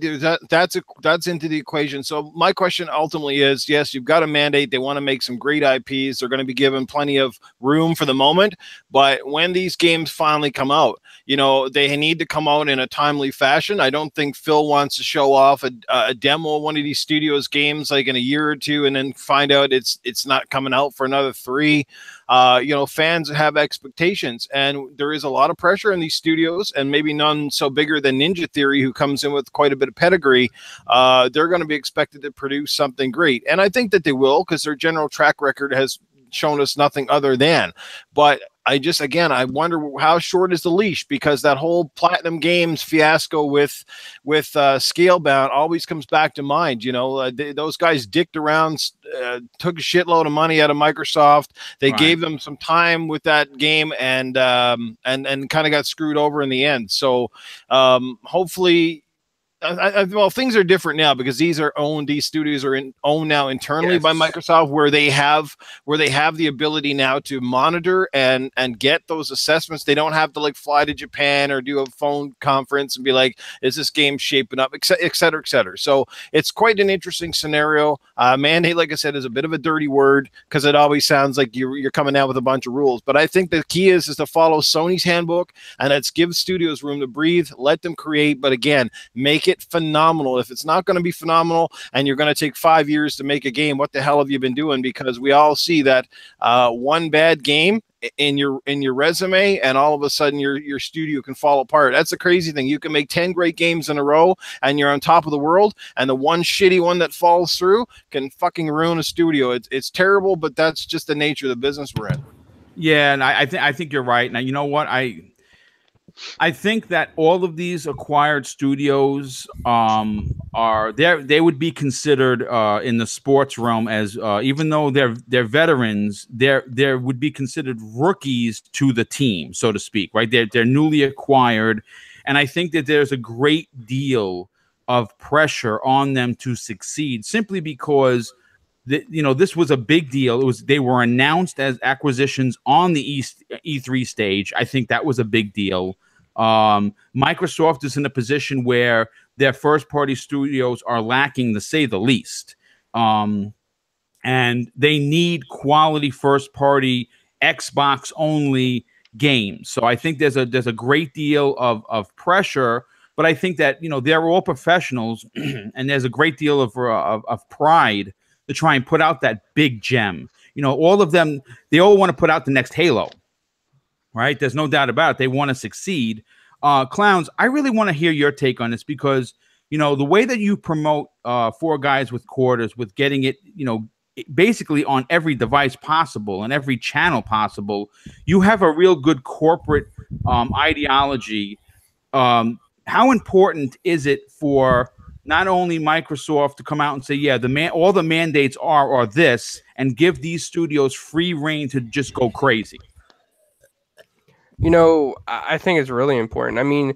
into the equation. So my question ultimately is, yes, you've got a mandate. They want to make some great IPs. They're going to be given plenty of room for the moment. But when these games finally come out, you know, they need to come out in a timely fashion. I don't think Phil wants to show off a demo of one of these studios games like in a year or two and then find out it's not coming out for another 3. You know, fans have expectations, and there is a lot of pressure in these studios, and maybe none so bigger than Ninja Theory, who comes in with quite a bit of pedigree. They're going to be expected to produce something great, and I think that they will, because their general track record has shown us nothing other than. But again, I wonder how short is the leash, because that whole Platinum Games fiasco with Scalebound always comes back to mind. You know, those guys dicked around, took a shitload of money out of Microsoft. They gave them some time with that game, and kind of got screwed over in the end. So hopefully. Well, things are different now, because these studios are owned now internally by Microsoft, where they have the ability now to monitor and get those assessments. They don't have to like fly to Japan or do a phone conference and be like, is this game shaping up, et cetera, et cetera. So it's quite an interesting scenario. Mandate, like I said, is a bit of a dirty word, because it always sounds like you're coming out with a bunch of rules. But I think the key is to follow Sony's handbook, and that's give studios room to breathe, let them create, but again, make it phenomenal. If it's not going to be phenomenal and you're going to take 5 years to make a game, what the hell have you been doing? Because we all see that one bad game in your resume, and all of a sudden your studio can fall apart. That's the crazy thing. You can make 10 great games in a row and you're on top of the world, and the one shitty one that falls through can fucking ruin a studio. It's terrible, but that's just the nature of the business we're in. Yeah, and I think you're right. Now, you know what? I think that all of these acquired studios they would be considered in the sports realm as even though they're veterans, they would be considered rookies to the team, so to speak, right? They're newly acquired, and I think that there's a great deal of pressure on them to succeed, simply because this was a big deal. They were announced as acquisitions on the E3 stage. I think that was a big deal. Microsoft is in a position where their first-party studios are lacking, to say the least, and they need quality first-party Xbox-only games. So I think there's a great deal of pressure, but I think that they're all professionals, and there's a great deal of pride to try and put out that big gem. All of them, they all want to put out the next Halo. Right? There's no doubt about it. They want to succeed. Clowns, I really want to hear your take on this, because, the way that you promote Four Guys with Quarters, with getting it, basically on every device possible and every channel possible, you have a real good corporate ideology. How important is it for not only Microsoft to come out and say, yeah, all the mandates are this, and give these studios free reign to just go crazy? I think it's really important. I mean,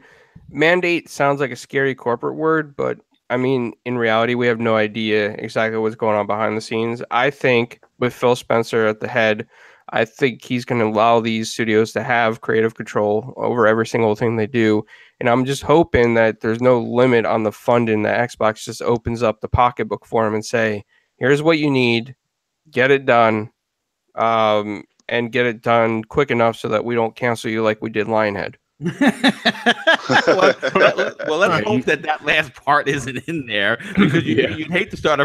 mandate sounds like a scary corporate word, but I mean, in reality, we have no idea exactly what's going on behind the scenes. I think with Phil Spencer at the head, I think he's going to allow these studios to have creative control over every single thing they do. And I'm just hoping that there's no limit on the funding, that Xbox just opens up the pocketbook for them and say, here's what you need, get it done. And get it done quick enough so that we don't cancel you like we did Lionhead. well, let's hope that last part isn't in there, because you'd hate to start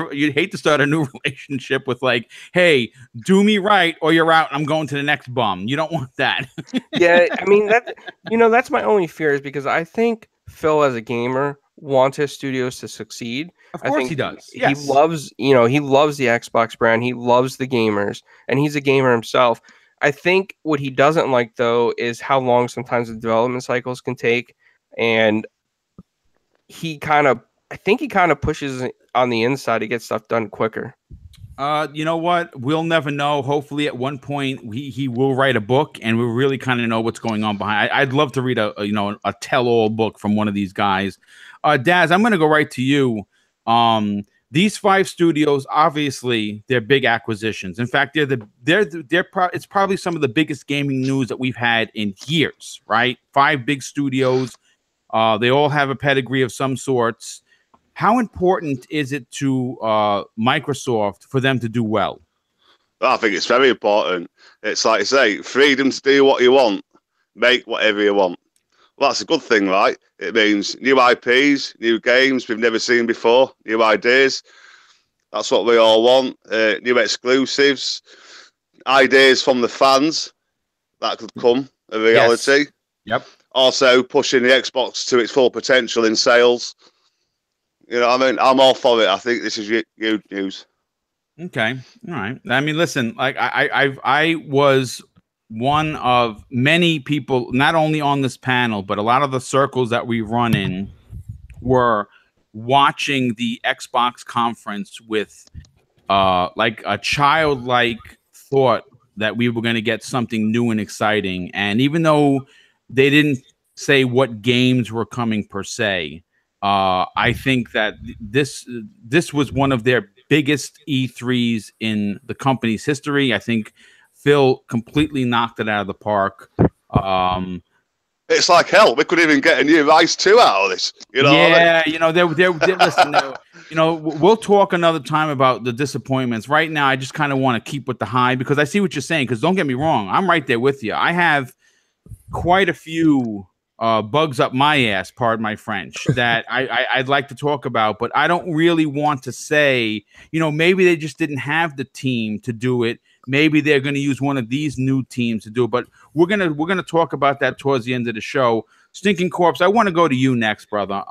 a new relationship with like, hey, do me right or you're out. I'm going to the next bum. You don't want that. Yeah, I mean that's my only fear, is because I think Phil as a gamer wants his studios to succeed. Of course he does. Yes. He loves, he loves the Xbox brand. He loves the gamers, and he's a gamer himself. I think what he doesn't like, though, is how long sometimes the development cycles can take. And I think he kind of pushes on the inside to get stuff done quicker. You know what? We'll never know. Hopefully, at one point, he will write a book, and we'll really kind of know what's going on behind. I'd love to read a tell-all book from one of these guys. Daz, I'm going to go right to you. These 5 studios, obviously, they're big acquisitions. In fact, it's probably some of the biggest gaming news that we've had in years. Right? 5 big studios. They all have a pedigree of some sorts. How important is it to Microsoft for them to do well? I think it's very important. It's like I say, freedom to do what you want, make whatever you want. Well, that's a good thing, right? It means new IPs, new games we've never seen before, new ideas. That's what we all want. New exclusives, ideas from the fans that could come a reality. Yes. Yep. Also pushing the Xbox to its full potential in sales. You know what I mean? I'm all for it. I think this is huge news. Okay. All right. I mean, listen, like I was one of many people, not only on this panel, but a lot of the circles that we run in were watching the Xbox conference with like a childlike thought that we were going to get something new and exciting. And even though they didn't say what games were coming per se, I think that this was one of their biggest E3s in the company's history. I think Phil completely knocked it out of the park. It's like hell. We could even get a new Rise 2 out of this. You know? Yeah, listen. We'll talk another time about the disappointments. Right now, I just kind of want to keep with the high because I see what you're saying. Because don't get me wrong, I'm right there with you. I have quite a few bugs up my ass, pardon my French, that I'd like to talk about, but I don't really want to say, maybe they just didn't have the team to do it. Maybe they're going to use one of these new teams to do it, but we're gonna talk about that towards the end of the show. Stinking Corpse, I want to go to you next, brother.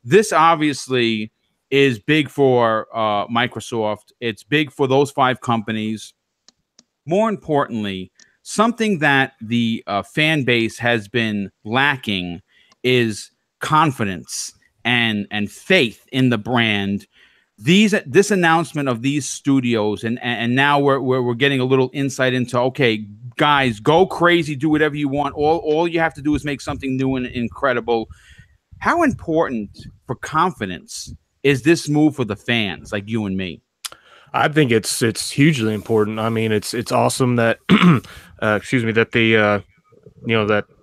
This obviously is big for Microsoft. It's big for those 5 companies. More importantly, something that the fan base has been lacking is confidence and faith in the brand. This announcement of these studios, and now we're getting a little insight into, okay, guys, go crazy, do whatever you want. All you have to do is make something new and incredible. How important for confidence is this move for the fans like you and me? I think it's hugely important. I mean, it's awesome that that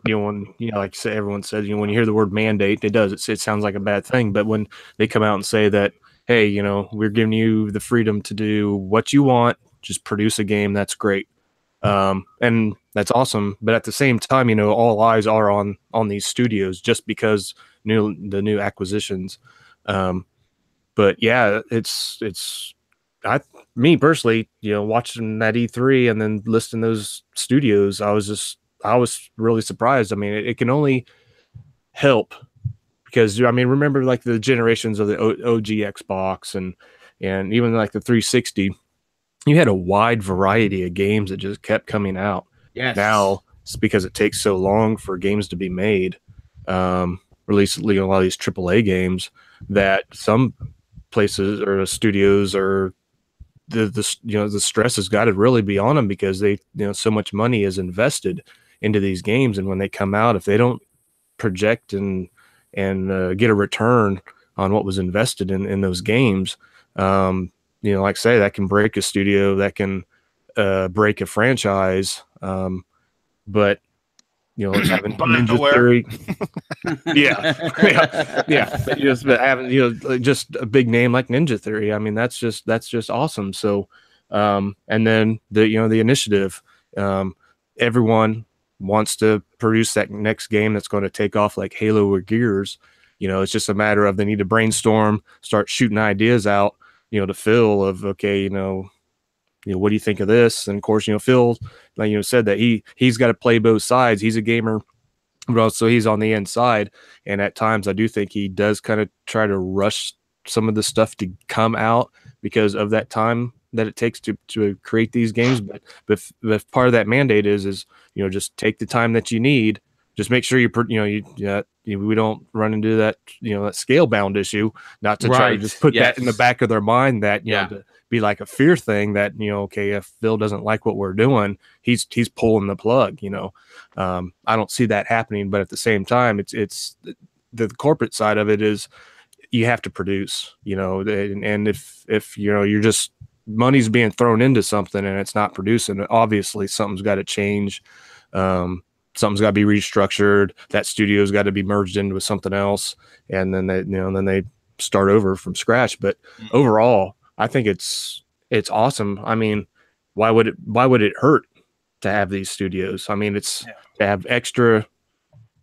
they when like say everyone says, when you hear the word mandate, it sounds like a bad thing. But when they come out and say that, hey, we're giving you the freedom to do what you want, just produce a game, that's great. And that's awesome. But at the same time, all eyes are on these studios just because the new acquisitions. But yeah, me personally, watching that E3 and then listing those studios, I was really surprised. I mean, it can only help because, remember like the generations of the OG Xbox and even like the 360, you had a wide variety of games that just kept coming out. Yes. Now it's because it takes so long for games to be made, release a lot of these AAA games, that some places or studios or the stress has got to really be on them because they so much money is invested into these games, and when they come out, if they don't project and get a return on what was invested in those games, like I say, that can break a studio, that can break a franchise. But having Ninja Theory, but having just a big name like Ninja Theory, I mean, that's just awesome. So, and then the initiative, everyone wants to produce that next game that's going to take off like Halo or Gears. It's just a matter of they need to brainstorm, start shooting ideas out, to Phil of, okay, what do you think of this? And of course, Phil, like said that he's got to play both sides. He's a gamer but also he's on the inside. And at times I do think he does kind of try to rush some of the stuff to come out because of that time that it takes to create these games. But if part of that mandate is, you know, just take the time that you need, just make sure we don't run into that, you know, that scale bound issue, not to try to just put that in the back of their mind that, you know, to be like a fear thing that, you know, okay, if Phil doesn't like what we're doing, he's pulling the plug, you know. I don't see that happening, but at the same time, it's the corporate side of it is you have to produce, you know, and if you know, you're just money's being thrown into something and it's not producing, obviously something's got to change. Something's got to be restructured. That studio's got to be merged into with something else, and then they start over from scratch. But overall, I think it's awesome. I mean, why would it hurt to have these studios? I mean, it's to have extra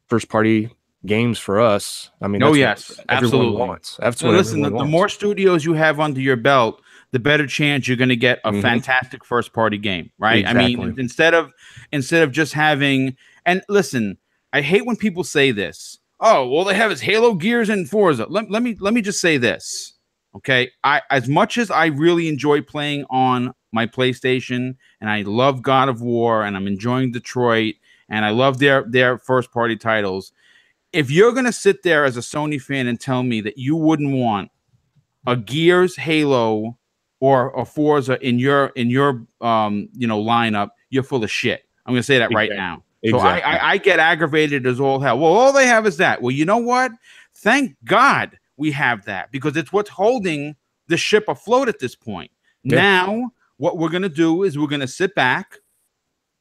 first party games for us. I mean, yes, absolutely. Wants. That's what listen, the more studios you have under your belt, the better chance you're going to get a fantastic first party game, right? Exactly. I mean, instead of just having, and listen, I hate when people say this. Oh, well, they have is Halo, Gears, and Forza. Let me just say this, okay? As much as I really enjoy playing on my PlayStation, and I love God of War, and I'm enjoying Detroit, and I love their first party titles. If you're going to sit there as a Sony fan and tell me that you wouldn't want a Gears, Halo, or a Forza in your lineup, you're full of shit. I'm going to say that right now. Exactly. So I get aggravated as all hell. Well, all they have is that. Well, you know what? Thank God we have that, because it's what's holding the ship afloat at this point. Yeah. Now, what we're going to do is we're going to sit back.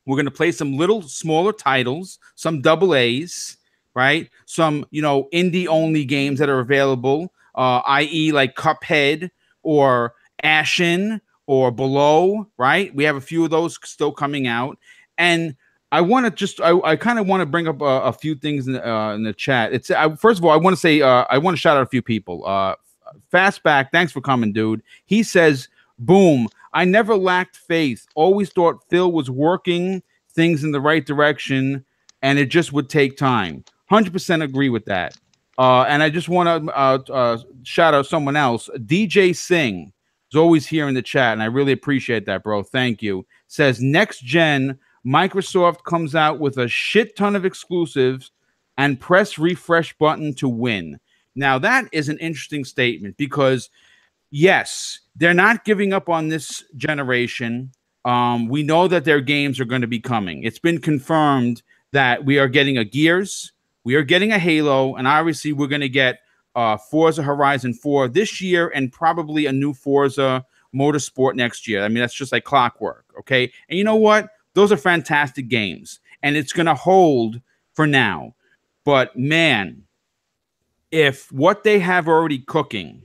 We're going to play some little smaller titles, some double A's, right? Some, you know, indie-only games that are available, i.e. like Cuphead or Ashen or Below, right? We have a few of those still coming out. And I want to just, I kind of want to bring up a few things in the chat. It's first of all, I want to say, I want to shout out a few people. Fastback, thanks for coming, dude. He says, boom, I never lacked faith. Always thought Phil was working things in the right direction, and it just would take time. 100% agree with that. And I just want to shout out someone else. DJ Singh is always here in the chat, and I really appreciate that, bro. Thank you. Says, next gen, Microsoft comes out with a shit ton of exclusives and press refresh button to win. Now, that is an interesting statement because, yes, they're not giving up on this generation. We know that their games are going to be coming. It's been confirmed that we are getting a Gears, we are getting a Halo, and obviously we're going to get Forza Horizon 4 this year and probably a new Forza Motorsport next year. I mean, that's just like clockwork, okay? And you know what? Those are fantastic games, and it's going to hold for now. But, man, if what they have already cooking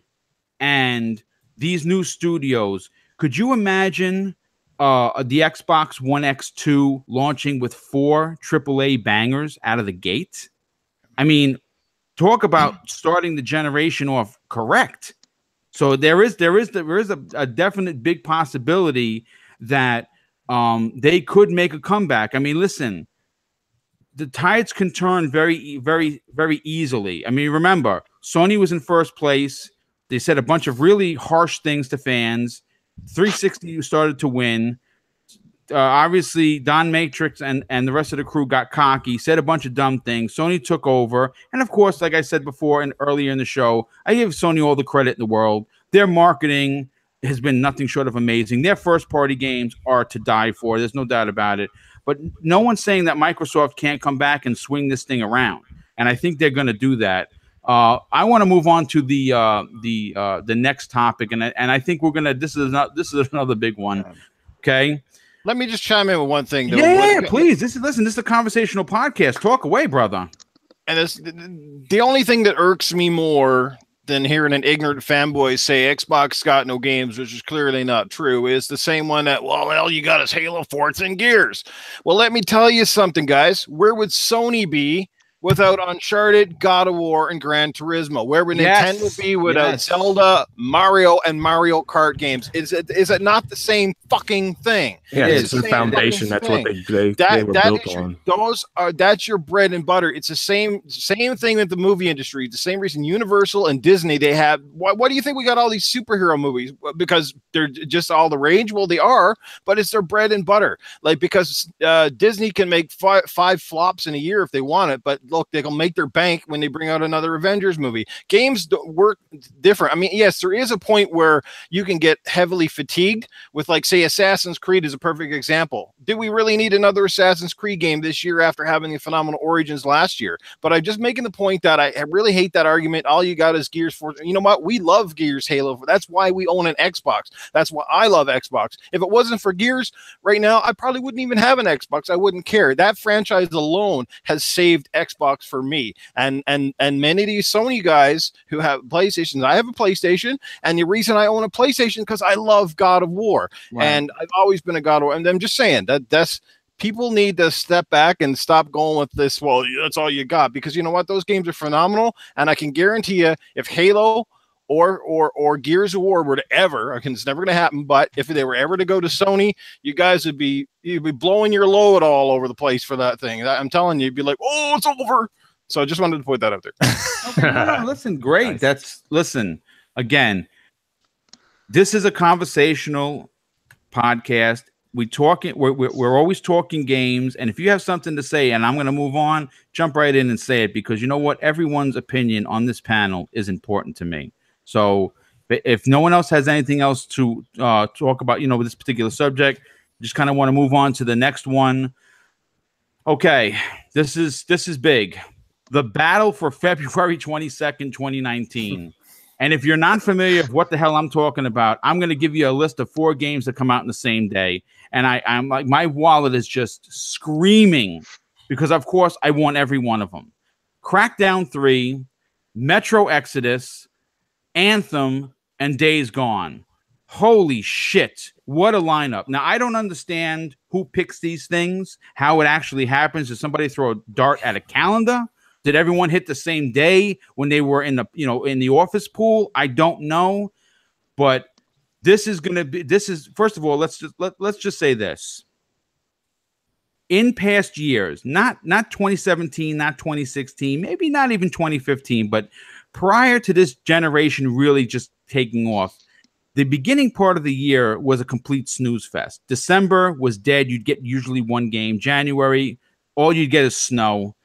and these new studios, could you imagine the Xbox One X2 launching with 4 AAA bangers out of the gate? I mean, talk about starting the generation off correct. So there is a definite big possibility that they could make a comeback. I mean, listen, the tides can turn very, very, very easily. I mean, remember, Sony was in first place. They said a bunch of really harsh things to fans. 360 started to win. Obviously, Don Matrix and the rest of the crew got cocky, said a bunch of dumb things. Sony took over. And, of course, like I said before and earlier in the show, I give Sony all the credit in the world. Their marketing has been nothing short of amazing. Their first-party games are to die for. There's no doubt about it. But no one's saying that Microsoft can't come back and swing this thing around. And I think they're going to do that. I want to move on to the next topic, and I think we're gonna. This is another big one. Okay. Let me just chime in with one thing, though. Yeah, please. This is a conversational podcast. Talk away, brother. And it's the only thing that irks me more than hearing an ignorant fanboy say Xbox got no games, which is clearly not true, is the same one that, well, all you got is Halo, Forza, and Gears. Well, let me tell you something, guys. Where would Sony be without Uncharted, God of War, and Gran Turismo? Where would Nintendo be without Zelda, Mario, and Mario Kart games? Is it not the same fucking thing? Yeah, it's the foundation. That's what they were built on. That's your bread and butter. It's the same thing with the movie industry. The same reason Universal and Disney, they have. Why do you think we got all these superhero movies? Because they're just all the rage. Well, they are, but it's their bread and butter. Like, because Disney can make five flops in a year if they want it, but look, they can make their bank when they bring out another Avengers movie. Games work different. I mean, yes, there is a point where you can get heavily fatigued with, like, say, Assassin's Creed is a perfect example. Did we really need another Assassin's Creed game this year after having the phenomenal Origins last year? But I'm just making the point that I really hate that argument. All you got is Gears 4. You know what? We love Gears Halo. That's why we own an Xbox. That's why I love Xbox. If it wasn't for Gears right now, I probably wouldn't even have an Xbox. I wouldn't care. That franchise alone has saved Xbox for me. And many of these Sony guys who have PlayStations, I have a PlayStation, and the reason I own a PlayStation because I love God of War. Right. And I've always been a God of War. And I'm just saying that's people need to step back and stop going with this, well, that's all you got. Because you know what? Those games are phenomenal. And I can guarantee you, if Halo or Gears of War were to ever, it's never going to happen, but if they were ever to go to Sony, you guys you'd be blowing your load all over the place for that thing. I'm telling you, you'd be like, oh, it's over. So I just wanted to put that out there. Okay, no, listen, great. Listen, again, this is a conversational podcast. We're always talking games, and if you have something to say, and I'm going to move on, jump right in and say it, because you know what? Everyone's opinion on this panel is important to me. So if no one else has anything else to talk about, with this particular subject, just kind of want to move on to the next one. Okay, this is big. The battle for February 22nd, 2019. And if you're not familiar with what the hell I'm talking about, I'm going to give you a list of 4 games that come out in the same day. And I'm like, my wallet is just screaming because, of course, I want every one of them. Crackdown 3, Metro Exodus, Anthem, and Days Gone. Holy shit. What a lineup. Now, I don't understand who picks these things, how it actually happens. Did somebody throw a dart at a calendar? Did everyone hit the same day when they were in the office pool? I don't know, but this is first of all, let's just say this. In past years, not 2017, not 2016, maybe not even 2015, but prior to this generation really just taking off, the beginning part of the year was a complete snooze fest. December was dead. You'd get usually one game. January, all you'd get is snow.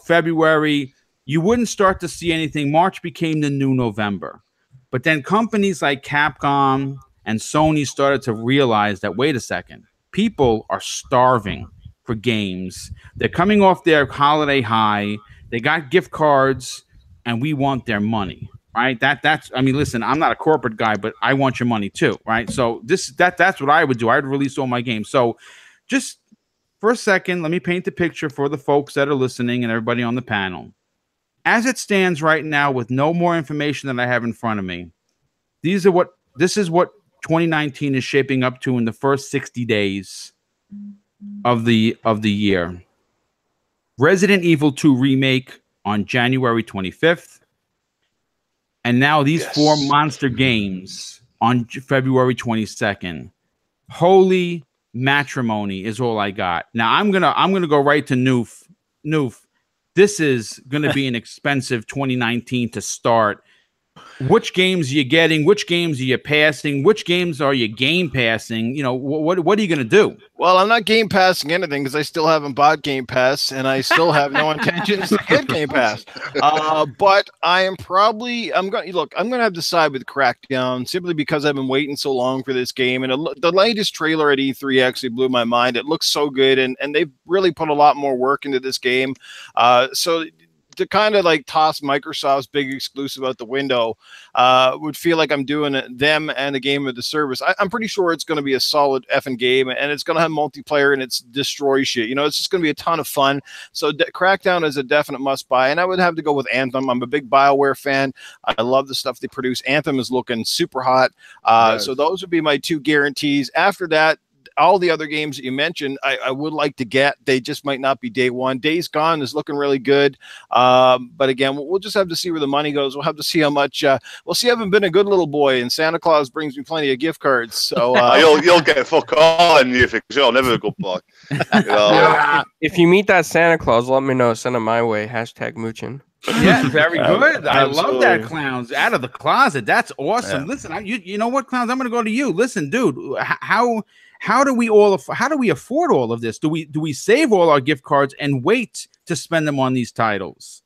February, you wouldn't start to see anything. March became the new November. But then companies like Capcom and Sony started to realize that, wait a second, people are starving for games. They're coming off their holiday high. They got gift cards, and we want their money, right? That's I mean, listen, I'm not a corporate guy, but I want your money too, right? So that's what I would do. I'd release all my games. So just for a second, let me paint the picture for the folks that are listening and everybody on the panel. As it stands right now, with no more information that I have in front of me, this is what 2019 is shaping up to in the first 60 days of the year. Resident Evil 2 remake on January 25th. And now these 4 monster games on February 22nd. Holy matrimony is all I got. Now I'm gonna go right to Noof. Noof, this is gonna be an expensive 2019 to start. Which games are you getting? Which games are you passing? Which games are you game passing? What are you gonna do? Well, I'm not game passing anything because I still haven't bought Game Pass, and I still have no intentions to get Game Pass. But I'm going to have to side with Crackdown simply because I've been waiting so long for this game. And the latest trailer at E3 actually blew my mind. It looks so good, and they've really put a lot more work into this game. So to kind of like toss Microsoft's big exclusive out the window would feel like I'm doing them and a game of the service. I'm pretty sure it's going to be a solid effing game, and it's going to have multiplayer, and it's destroy shit. It's just going to be a ton of fun. So Crackdown is a definite must buy, and I would have to go with Anthem. I'm a big BioWare fan. I love the stuff they produce. Anthem is looking super hot. So those would be my 2 guarantees. After that, all the other games that you mentioned, I would like to get. They just might not be day one. Days Gone is looking really good. But again, we'll just have to see where the money goes. We'll have to see how much. We'll see. I've been a good little boy, and Santa Claus brings me plenty of gift cards. So you'll get fuck all, and you think you're never a good boy. You know? If you meet that Santa Claus, let me know. Send him my way. #Mooching. Yeah, very good. I love that, Absolutely. Clowns. Out of the closet. That's awesome. Yeah. Listen, you know what, Clowns? I'm going to go to you. Listen, dude, how do we afford all of this? Do we save all our gift cards and wait to spend them on these titles?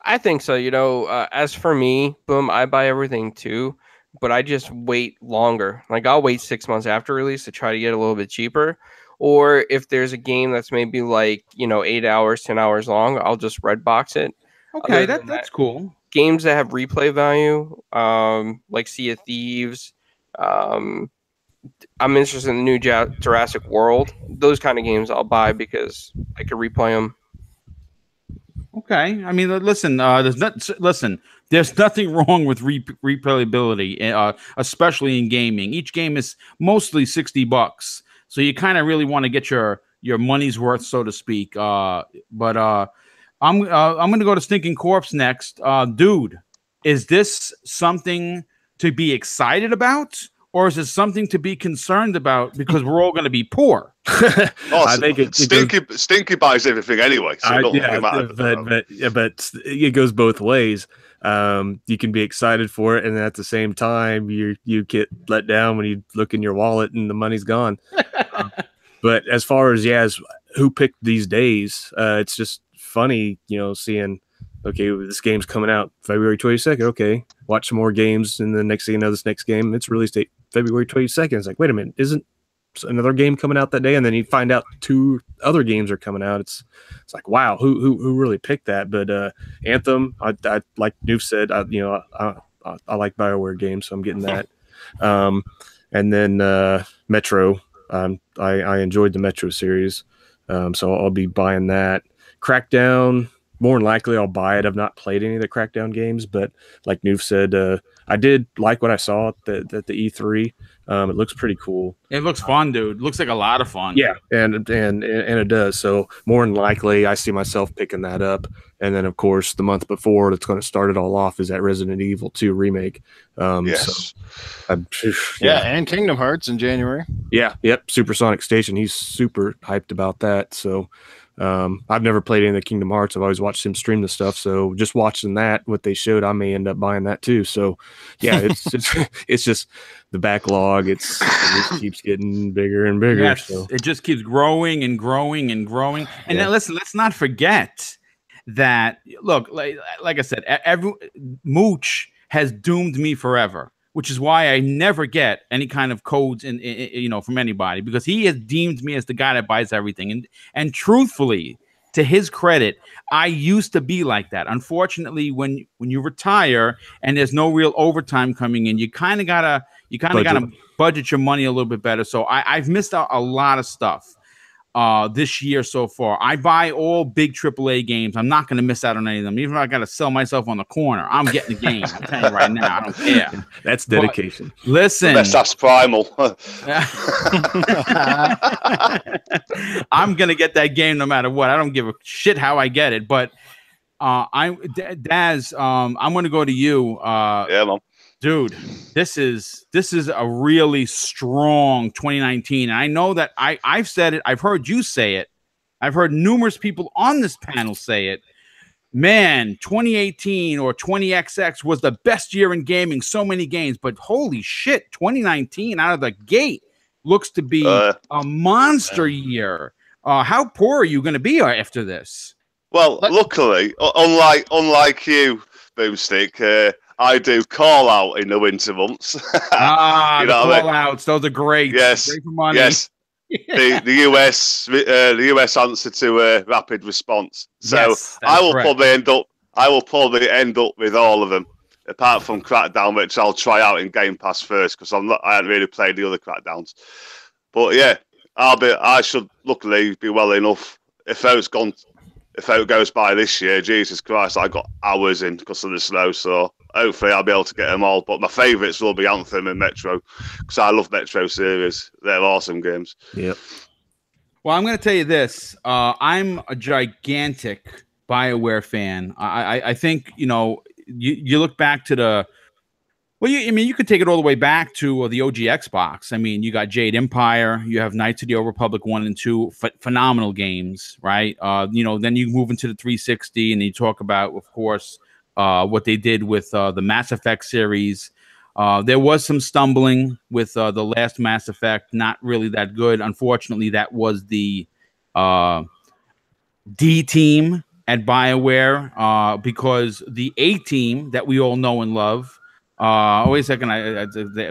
I think so. You know, as for me, Boom, I buy everything too, but I just wait longer. Like I'll wait 6 months after release to try to get a little bit cheaper. Or if there's a game that's maybe like, 8 hours, 10 hours long, I'll just red box it. Okay, Other than that's cool. Games that have replay value, like Sea of Thieves. I'm interested in the new Jurassic World. Those kind of games I'll buy because I could replay them. Okay, I mean, listen, there's nothing wrong with replayability, especially in gaming. Each game is mostly $60, so you kind of really want to get your money's worth, so to speak. But I'm going to go to Stinking Corpse next. Dude, is this something to be excited about, or is it something to be concerned about because we're all going to be poor? I think Stinky buys everything anyway. So it don't really matter. But it goes both ways. You can be excited for it, and at the same time, you get let down when you look in your wallet and the money's gone. But as far as who picked these days, it's just funny, seeing, okay, this game's coming out February 22nd. Okay, watch some more games, and the next thing you know, this next game, it's released date February 22nd. It's like, wait a minute, isn't another game coming out that day? And then you find out 2 other games are coming out. It's like, wow, who really picked that? But Anthem, I like Noof said, I like BioWare games, so I'm getting that. And then Metro, I enjoyed the Metro series, so I'll be buying that. Crackdown, more than likely I'll buy it. I've not played any of the Crackdown games, but like Noof said, I did like what I saw at the E3. It looks pretty cool. It looks fun, dude. Looks like a lot of fun. Yeah, and it does. So more than likely, I see myself picking that up. And then, of course, the month before that's going to start it all off is that Resident Evil 2 remake. Yes. So and Kingdom Hearts in January. Yeah, yep. Supersonic Station. He's super hyped about that. So I've never played any of the Kingdom Hearts. I've always watched him stream the stuff. So just watching that, what they showed, I may end up buying that too. So yeah, it's just the backlog. It just keeps getting bigger and bigger. Yes, so it just keeps growing and growing and growing. And then listen, let's not forget that, look, like I said, Mooch has doomed me forever, which is why I never get any kind of codes from anybody, because he has deemed me as the guy that buys everything. And truthfully, to his credit, I used to be like that. Unfortunately, when you retire and there's no real overtime coming in, you kind of gotta budget your money a little bit better. So I've missed out a lot of stuff this year so far. I buy all big AAA games. I'm not going to miss out on any of them. Even if I got to sell myself on the corner, I'm getting the game. I'm telling you right now, I don't care. That's dedication. But listen, that's primal. I'm going to get that game no matter what. I don't give a shit how I get it. But Daz, I'm going to go to you. Yeah, man. Dude, this is a really strong 2019. And I know that I've said it. I've heard you say it. I've heard numerous people on this panel say it. Man, 2018 or 20XX was the best year in gaming. So many games. But holy shit, 2019 out of the gate looks to be a monster year. How poor are you going to be after this? Well, luckily, unlike you, BoomStick, I do call out in the winter months. The call outs, those are great. Yes, great for money. Yes. the US answer to rapid response. So yes, I will probably end up with all of them, apart from Crackdown, which I'll try out in Game Pass first because I haven't really played the other Crackdowns. But yeah, I should luckily be well enough. If it goes by this year, Jesus Christ, I got hours in because of the snow. So hopefully I'll be able to get them all. But my favourites will be Anthem and Metro, because I love Metro series. They're awesome games. Yep. Well, I'm going to tell you this. I'm a gigantic BioWare fan. I think, you know, you look back to the, well, you could take it all the way back to the OG Xbox. I mean, you got Jade Empire, you have Knights of the Old Republic 1 and 2, phenomenal games, right? You know, then you move into the 360 and you talk about, of course, what they did with the Mass Effect series. There was some stumbling with the last Mass Effect, not really that good. Unfortunately, that was the D team at BioWare, because the A team that we all know and love. Wait a second,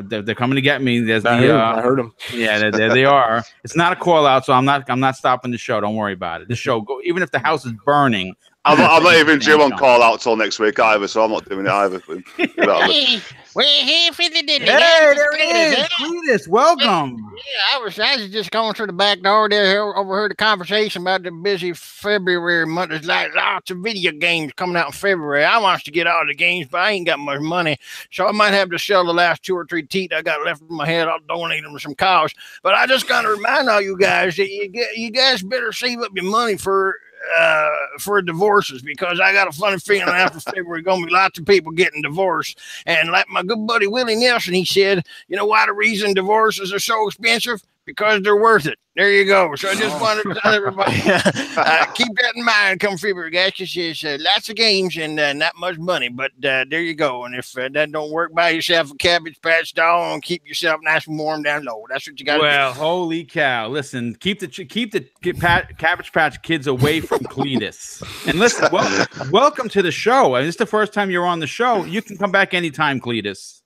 they're coming to get me. There's I heard them. Yeah, there they are. It's not a call out, so I'm not stopping the show. Don't worry about it. The show, even if the house is burning. I'm not even due on call out till next week either, so I'm not doing it either. You know, Hey, there he is. Cletus, welcome. Yeah, I was just going through the back door there, overheard the conversation about the busy February month. There's like lots of video games coming out in February. I want to get all the games, but I ain't got much money, so I might have to sell the last 2 or 3 teeth I got left in my head. I'll donate them to some cows. But I just got to remind all you guys that you guys better save up your money for divorces, because I got a funny feeling after February gonna be lots of people getting divorced. And like my good buddy Willie Nelson, he said, you know why the reason divorces are so expensive? Because they're worth it. There you go. So I just wanted to tell everybody, keep that in mind come February, guys. It's lots of games and not much money, but there you go. And if that don't work, buy yourself a Cabbage Patch doll and keep yourself nice and warm down low. That's what you got to do. Well, holy cow. Listen, keep the Cabbage Patch kids away from Cletus. And listen, welcome to the show. This is the first time you're on the show. You can come back anytime, Cletus.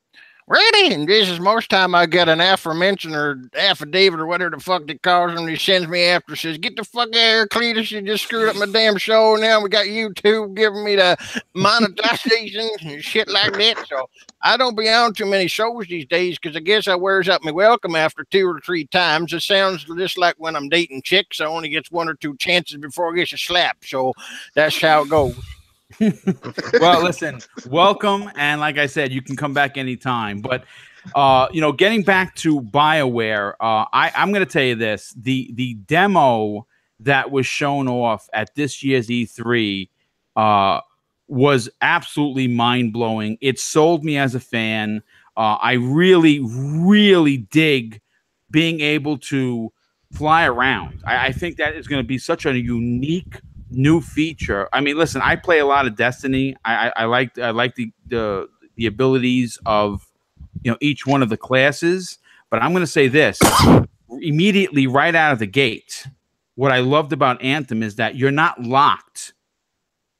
Ready? And this is most time I get an aforementioned or affidavit or whatever the fuck they calls him. He sends me after, says, get the fuck out of here, Cletus. You just screwed up my damn show. Now we got YouTube giving me the monetization and shit like that. So I don't be on too many shows these days, because I guess I wears out my welcome after 2 or 3 times. It sounds just like when I'm dating chicks. I only gets 1 or 2 chances before I get a slap. So that's how it goes. Well, listen, welcome, and like I said, you can come back anytime. But you know, getting back to BioWare, I'm going to tell you this: the demo that was shown off at this year's E3 was absolutely mind blowing. It sold me as a fan. I really dig being able to fly around. I think that is going to be such a unique new feature. I mean, listen, I play a lot of Destiny. I like the abilities of, you know, each one of the classes. But I'm going to say this immediately right out of the gate. What I loved about Anthem is that you're not locked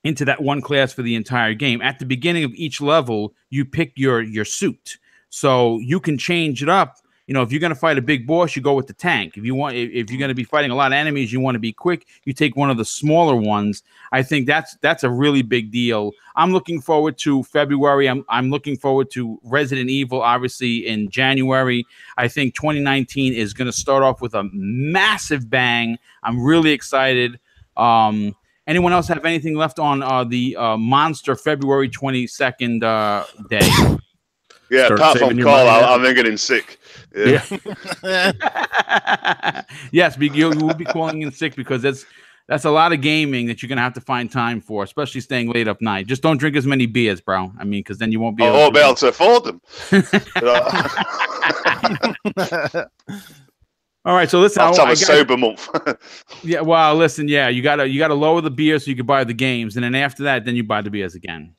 into that one class for the entire game. At the beginning of each level, you pick your suit, so you can change it up. You know, if you're going to fight a big boss, you go with the tank. If you're going to be fighting a lot of enemies, you want to be quick, you take one of the smaller ones. I think that's a really big deal. I'm looking forward to February. I'm looking forward to Resident Evil, obviously, in January. I think 2019 is going to start off with a massive bang. I'm really excited. Anyone else have anything left on the monster February 22nd day? Yeah, apart from call out, I'm getting sick. Yeah. Yes, you will be calling in sick, because that's a lot of gaming that you're gonna have to find time for, especially staying late up night. Just don't drink as many beers, bro. I mean, because then you won't be able to afford them. All right, so listen, I'll have a sober month. Yeah, well, listen, yeah, you gotta lower the beer so you can buy the games, and then after that, then you buy the beers again.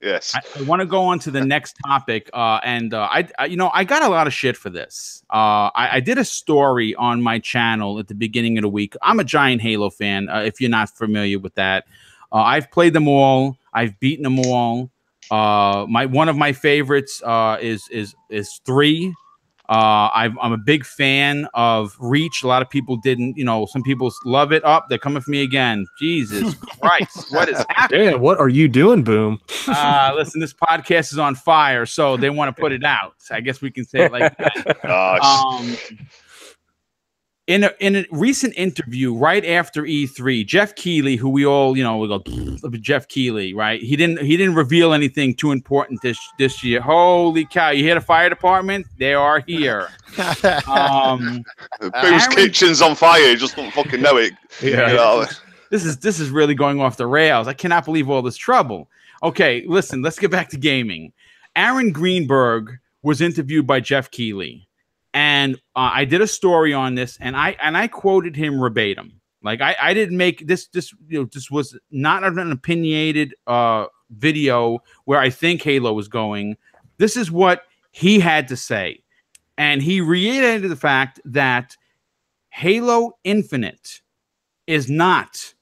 Yes. I want to go on to the next topic, and I got a lot of shit for this. I did a story on my channel at the beginning of the week. I'm a giant Halo fan. If you're not familiar with that, I've played them all. I've beaten them all. One of my favorites is 3. I'm a big fan of Reach. A lot of people didn't, some people love it. They're coming for me again. Jesus Christ. What is happening? Damn, what are you doing, Boom? Listen, this podcast is on fire, so they want to put it out. I guess we can say it like that. Gosh. In a recent interview right after E3, Jeff Keighley, who we all, we go, Jeff Keighley, right? He didn't reveal anything too important this year. Holy cow! You hear the fire department? They are here. Boo's kitchen's on fire. You just don't fucking know it. Yeah. This is really going off the rails. I cannot believe all this trouble. Okay, listen. Let's get back to gaming. Aaron Greenberg was interviewed by Jeff Keighley. And I did a story on this, and I quoted him verbatim. Like I didn't make this. This was not an opinionated video where I think Halo was going. This is what he had to say, and he reiterated the fact that Halo Infinite is not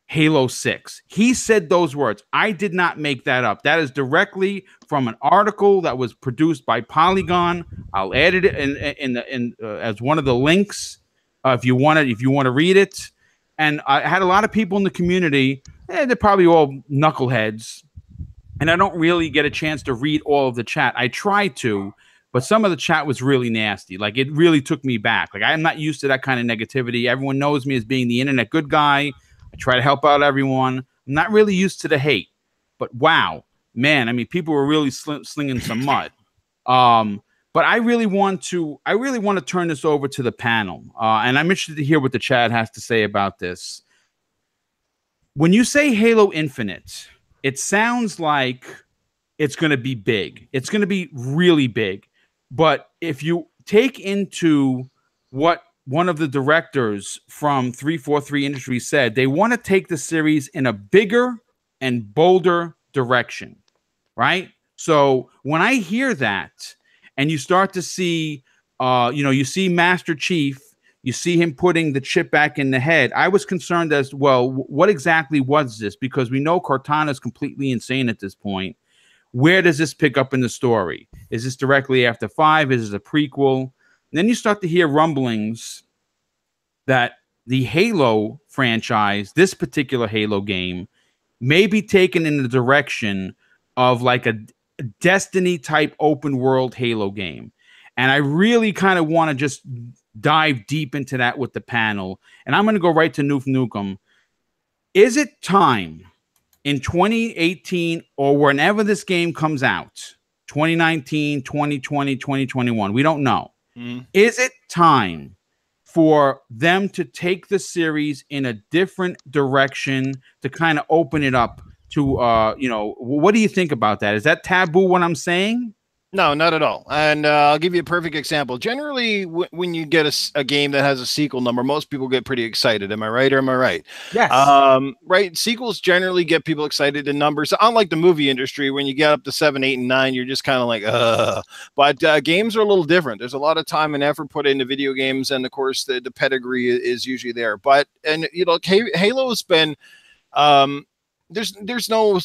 Halo 6. He said those words. I did not make that up. That is directly from an article that was produced by Polygon. I'll add it in as one of the links if you want to read it. And I had a lot of people in the community. They're probably all knuckleheads, and I don't really get a chance to read all of the chat. I try to, but some of the chat was really nasty. Like, it really took me back. Like, I'm not used to that kind of negativity. Everyone knows me as being the internet good guy. I try to help out everyone. I'm not really used to the hate, but wow, man, I mean, people were really slinging some mud. But I really want to turn this over to the panel, and I'm interested to hear what the chat has to say about this. When you say Halo Infinite, it sounds like it's going to be big. It's going to be really big. But if you take into what one of the directors from 343 Industries said, they want to take the series in a bigger and bolder direction, right? So when I hear that, and you start to see, you see Master Chief, you see him putting the chip back in the head. I was concerned as well, what exactly was this? Because we know Cortana is completely insane at this point. Where does this pick up in the story? Is this directly after 5? Is this a prequel? And then you start to hear rumblings that the Halo franchise, this particular Halo game, may be taken in the direction of like a Destiny type open world Halo game. And I really kind of want to just dive deep into that with the panel. And I'm going to go right to Noof Nukem. Is it time in 2018 or whenever this game comes out, 2019, 2020, 2021, we don't know. Is it time for them to take the series in a different direction to kind of open it up to, what do you think about that? Is that taboo what I'm saying? No, not at all. And I'll give you a perfect example. Generally, when you get a game that has a sequel number, most people get pretty excited. Am I right or am I right? Yes. Right. Sequels generally get people excited in numbers. Unlike the movie industry, when you get up to 7, 8, and 9, you're just kind of like, But games are a little different. There's a lot of time and effort put into video games, and of course, the pedigree is usually there. But Halo's been. There's no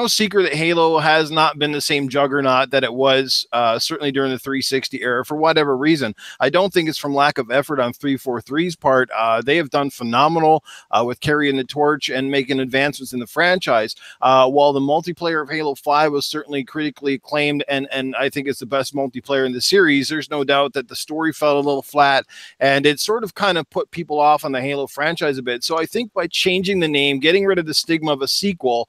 secret that Halo has not been the same juggernaut that it was certainly during the 360 era for whatever reason. I don't think it's from lack of effort on 343's part. They have done phenomenal with carrying the torch and making advancements in the franchise. While the multiplayer of Halo 5 was certainly critically acclaimed, and I think it's the best multiplayer in the series, there's no doubt that the story fell a little flat, and it sort of kind of put people off on the Halo franchise a bit. So I think by changing the name, getting rid of the stigma of a sequel,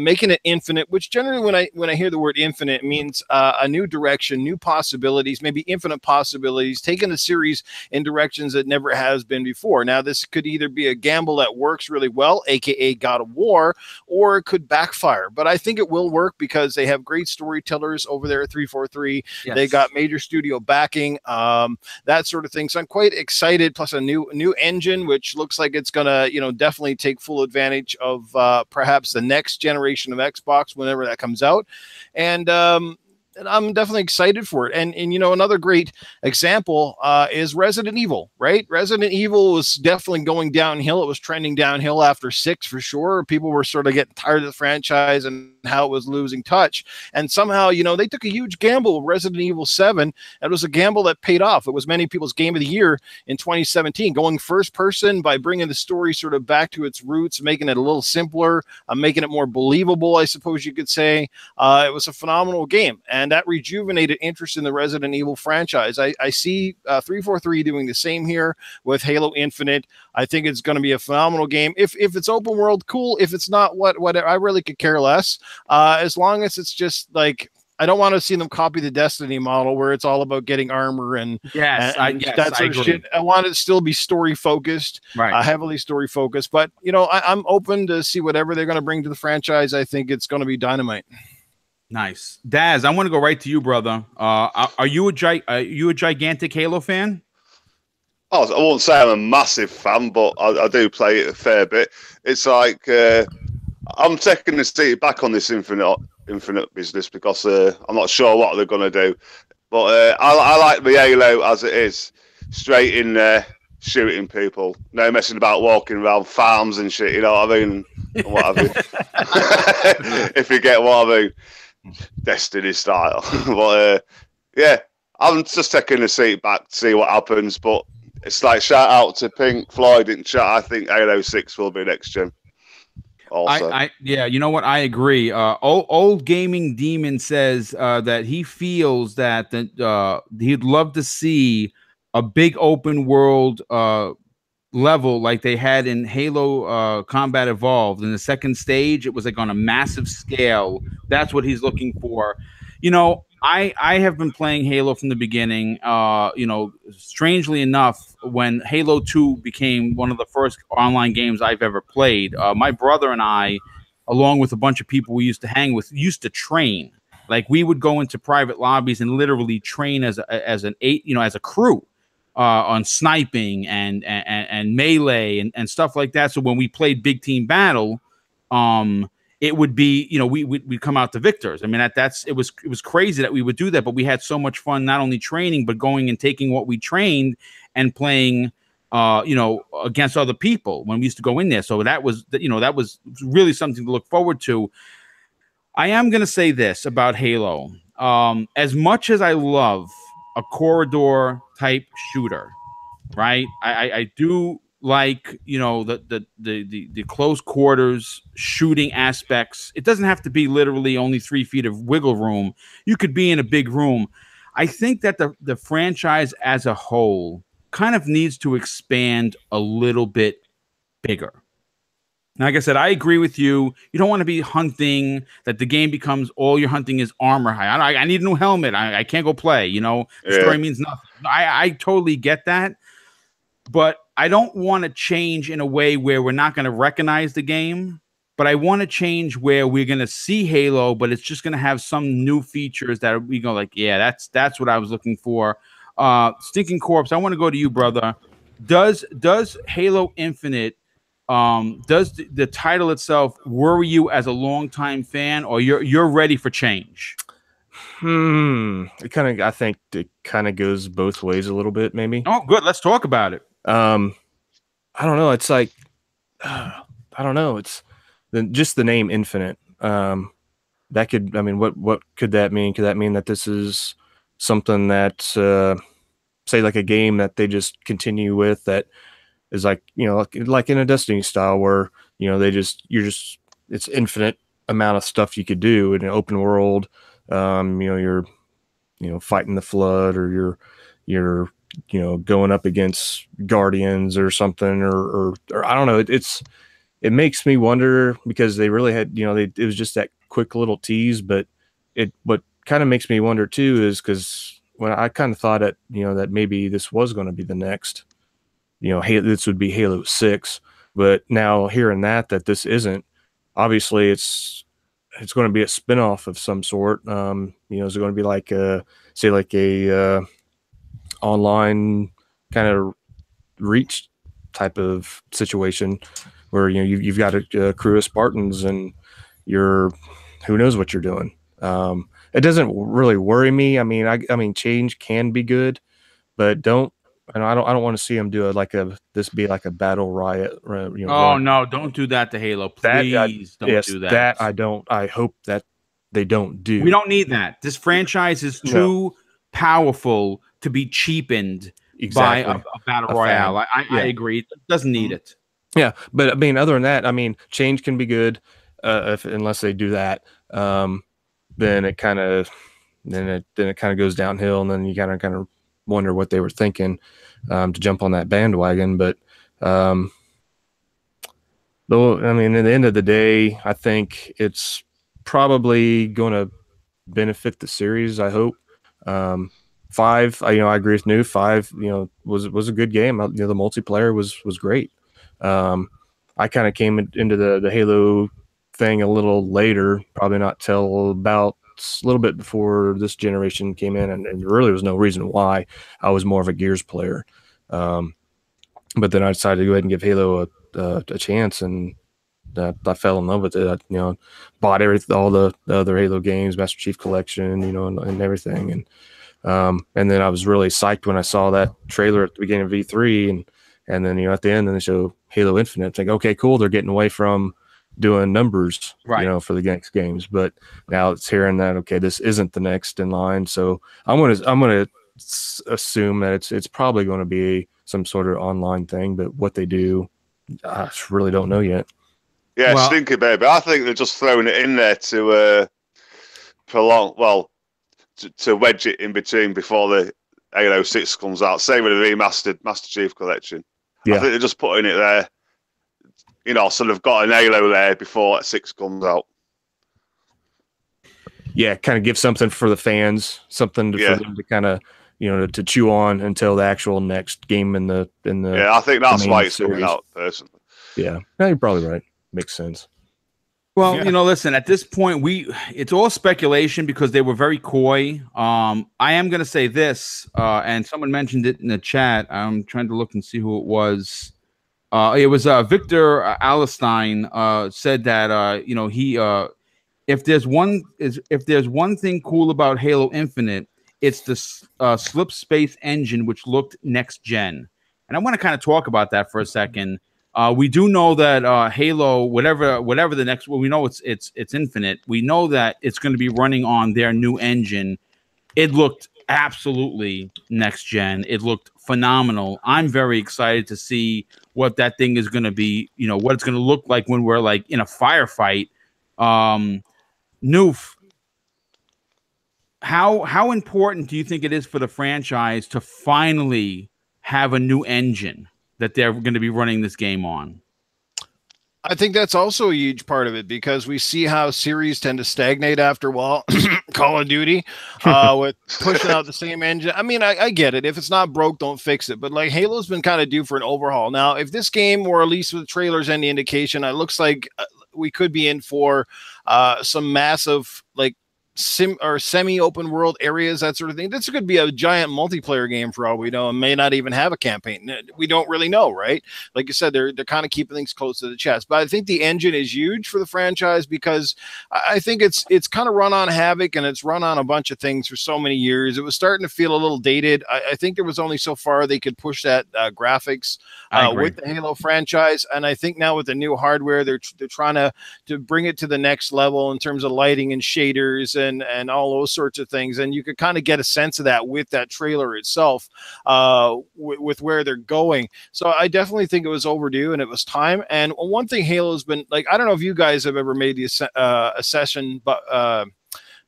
making it infinite, which generally when I hear the word infinite, it means a new direction, new possibilities, maybe infinite possibilities, taking the series in directions that never has been before. Now, this could either be a gamble that works really well, aka God of War, or it could backfire. But I think it will work because they have great storytellers over there at 343. Yes. They got major studio backing, that sort of thing. So I'm quite excited. Plus a new engine, which looks like it's gonna, definitely take full advantage of perhaps the next generation of Xbox whenever that comes out, and I'm definitely excited for it. And another great example is Resident Evil, right? Resident Evil was definitely going downhill. It was trending downhill after 6 for sure. People were sort of getting tired of the franchise and how it was losing touch. And somehow, they took a huge gamble with Resident Evil 7. It was a gamble that paid off. It was many people's game of the year in 2017, going first person by bringing the story sort of back to its roots, making it a little simpler, making it more believable, I suppose you could say. It was a phenomenal game. And and that rejuvenated interest in the Resident Evil franchise. I see 343 doing the same here with Halo Infinite. I think it's going to be a phenomenal game. If it's open world, cool. If it's not, whatever. I really could care less. As long as it's just like, I don't want to see them copy the Destiny model where it's all about getting armor and that sort of shit. I want it to still be story focused, right? Heavily story focused. But you know, I'm open to see whatever they're going to bring to the franchise. I think it's going to be dynamite. Nice, Daz. I want to go right to you, brother. Are you a gigantic Halo fan? I won't say I'm a massive fan, but I do play it a fair bit. It's like I'm taking the seat back on this Infinite business because I'm not sure what they're going to do. But I like the Halo as it is, straight in there, shooting people. No messing about walking around farms and shit, you know what I mean? And what have you. If you get what I mean. Destiny style. But yeah, I'm just taking the seat back to see what happens. But it's like, shout out to Pink Floyd in chat. I think Halo 6 will be next gen. Also. Yeah, you know what? I agree. Old Gaming Demon says that he feels that he'd love to see a big open world level like they had in Halo Combat Evolved. In the second stage, it was like on a massive scale. That's what he's looking for. You know, I have been playing Halo from the beginning. You know, strangely enough, when Halo 2 became one of the first online games I've ever played, my brother and I, along with a bunch of people we used to hang with, used to train. Like, we would go into private lobbies and literally train as a crew on sniping and melee and stuff like that. So when we played big team battle, it would be, you know, we'd come out the victors. I mean, it was crazy that we would do that, but we had so much fun, not only training, but going and taking what we trained and playing, you know, against other people when we used to go in there. So that was really something to look forward to. I am going to say this about Halo. As much as I love a corridor type shooter, right? I do like, you know, the close quarters shooting aspects. It doesn't have to be literally only 3 feet of wiggle room. You could be in a big room. I think that the franchise as a whole kind of needs to expand a little bit bigger. Like I said, I agree with you. You don't want to be hunting, that the game becomes all your hunting is armor high. I need a new helmet. I can't go play. You know, the story means nothing. I totally get that. But I don't want to change in a way where we're not going to recognize the game. But I want to change where we're going to see Halo, but it's just going to have some new features that we go like, yeah, that's what I was looking for. Stinking Corpse, I want to go to you, brother. Does Halo Infinite, does the title itself worry you as a longtime fan, or you're ready for change? I think it kind of goes both ways a little bit, maybe. Oh, good. Let's talk about it. I don't know. It's like, I don't know. It's just the name Infinite. That could, I mean, what could that mean? Could that mean that this is something that, say, like a game that they just continue with, that is like, you know, like in a Destiny style where, you know, it's infinite amount of stuff you could do in an open world. You know, you're, you know, fighting the flood, or you're, you know, going up against Guardians or something, or I don't know. It makes me wonder, because they really had, you know, it was just that quick little tease, but what kind of makes me wonder too is because when I kind of thought that, you know, that maybe this was going to be the next, you know, hey, this would be Halo 6, but now hearing that this isn't, obviously it's going to be a spinoff of some sort. You know, is it going to be like say like a online kind of Reach type of situation where, you know, you've got a crew of Spartans and who knows what you're doing. It doesn't really worry me. I mean, change can be good, but I don't want to see them do this be like a battle riot. You know, no, don't do that to Halo. Please don't do that. I hope that they don't do. We don't need that. This franchise is too powerful to be cheapened by a battle royale. I agree. It doesn't need it. Yeah, but I mean, other than that, I mean, change can be good unless they do that. Then it kind of, then it kind of goes downhill, and then you kind of wonder what they were thinking to jump on that bandwagon. But though, I mean, at the end of the day, I think it's probably going to benefit the series. I hope. 5, I agree with New. 5, was a good game. The multiplayer was great. I kind of came into the Halo thing a little later, probably not till about a little bit before this generation came in, and there really was no reason why. I was more of a Gears player, but then I decided to go ahead and give Halo a chance, and I fell in love with it. I, bought all the other Halo games, Master Chief Collection, and everything, and then I was really psyched when I saw that trailer at the beginning of V3, and then at the end, then they show Halo Infinite. It's like, okay, cool, they're getting away from doing numbers, right, for the next games, but now it's hearing that, okay, this isn't the next in line. So I'm gonna assume that it's probably going to be some sort of online thing, but what they do, I really don't know yet. Yeah, stinky baby. I think they're just throwing it in there to prolong, to wedge it in between before the Halo 6 comes out. Same with the remastered Master Chief Collection. Yeah. I think they're just putting it there, so they've got an Halo there before 6 comes out. Yeah, kind of give something for the fans, something for them to kind of, to chew on until the actual next game in the. Yeah, I think that's why it's coming out, personally. Yeah, you're probably right. Makes sense. Well, listen, at this point, it's all speculation because they were very coy. I am going to say this, and someone mentioned it in the chat. I'm trying to look and see who it was. It was Victor Alistine said that he if there's one thing cool about Halo Infinite, it's the slip space engine, which looked next gen. And I want to kind of talk about that for a second. We do know that Halo, whatever the next, we know it's Infinite. We know that it's going to be running on their new engine. It looked absolutely next gen. It looked phenomenal. I'm very excited to see what that thing is going to be. What it's going to look like when we're like in a firefight. Noof, how important do you think it is for the franchise to finally have a new engine that they're going to be running this game on? I think that's also a huge part of it because we see how series tend to stagnate after a while. Call of Duty with pushing out the same engine. I mean, I get it. If it's not broke, don't fix it. But like Halo's been kind of due for an overhaul. Now, if this game, or at least with the trailers and the indication, it looks like we could be in for some massive semi-open world areas, that sort of thing. This could be a giant multiplayer game for all we know, and may not even have a campaign. We don't really know, right? Like you said, they're kind of keeping things close to the chest. But I think the engine is huge for the franchise because I think it's kind of run on Havoc and it's run on a bunch of things for so many years. It was starting to feel a little dated. I think there was only so far they could push that graphics with the Halo franchise, and I think now with the new hardware, they're trying to bring it to the next level in terms of lighting and shaders and all those sorts of things. And you could kind of get a sense of that with that trailer itself, with where they're going. So I definitely think it was overdue and it was time. And one thing Halo's been like, I don't know if you guys have ever made a session, but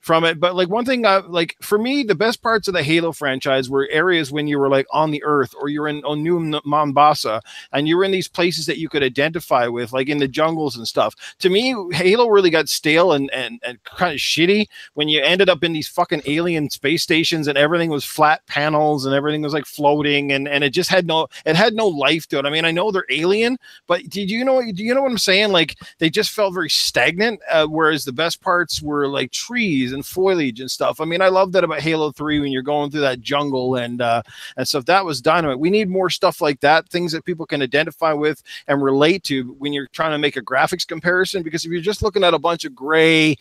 from it, but like one thing, like for me, the best parts of the Halo franchise were areas when you were like on the Earth, or you're in New Mombasa, and you were in these places that you could identify with, like in the jungles and stuff. To me, Halo really got stale and kind of shitty when you ended up in these fucking alien space stations and everything was flat panels and everything was like floating and it just had no life to it. I mean, I know they're alien, but do you know what I'm saying? Like they just felt very stagnant, whereas the best parts were like trees and foliage and stuff. I mean, I love that about Halo 3 when you're going through that jungle and stuff. That was dynamite. We need more stuff like that, things that people can identify with and relate to when you're trying to make a graphics comparison, because if you're just looking at a bunch of gray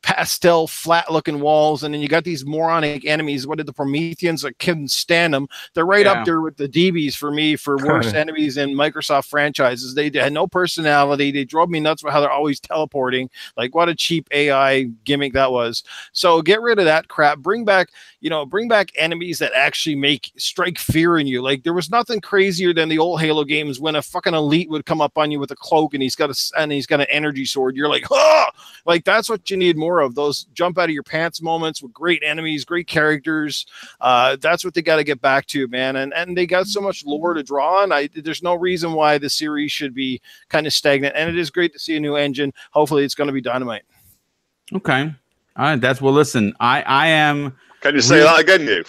pastel flat looking walls and then you got these moronic enemies, what did the Prometheans, I couldn't stand them. They're right up there with the DBs for me for worst enemies in Microsoft franchises. They had no personality. They drove me nuts with how they're always teleporting. Like what a cheap AI gimmick that was. So get rid of that crap. Bring back enemies that actually strike fear in you. Like there was nothing crazier than the old Halo games when a fucking elite would come up on you with a cloak and he's got an energy sword. You're like, oh, like that's what you need more more of those jump out of your pants moments with great enemies, great characters. That's what they got to get back to, man. And they got so much lore to draw on. There's no reason why the series should be kind of stagnant. And it is great to see a new engine. Hopefully it's going to be dynamite. Okay. All right. That's well, listen, I am. Can you say that again, you?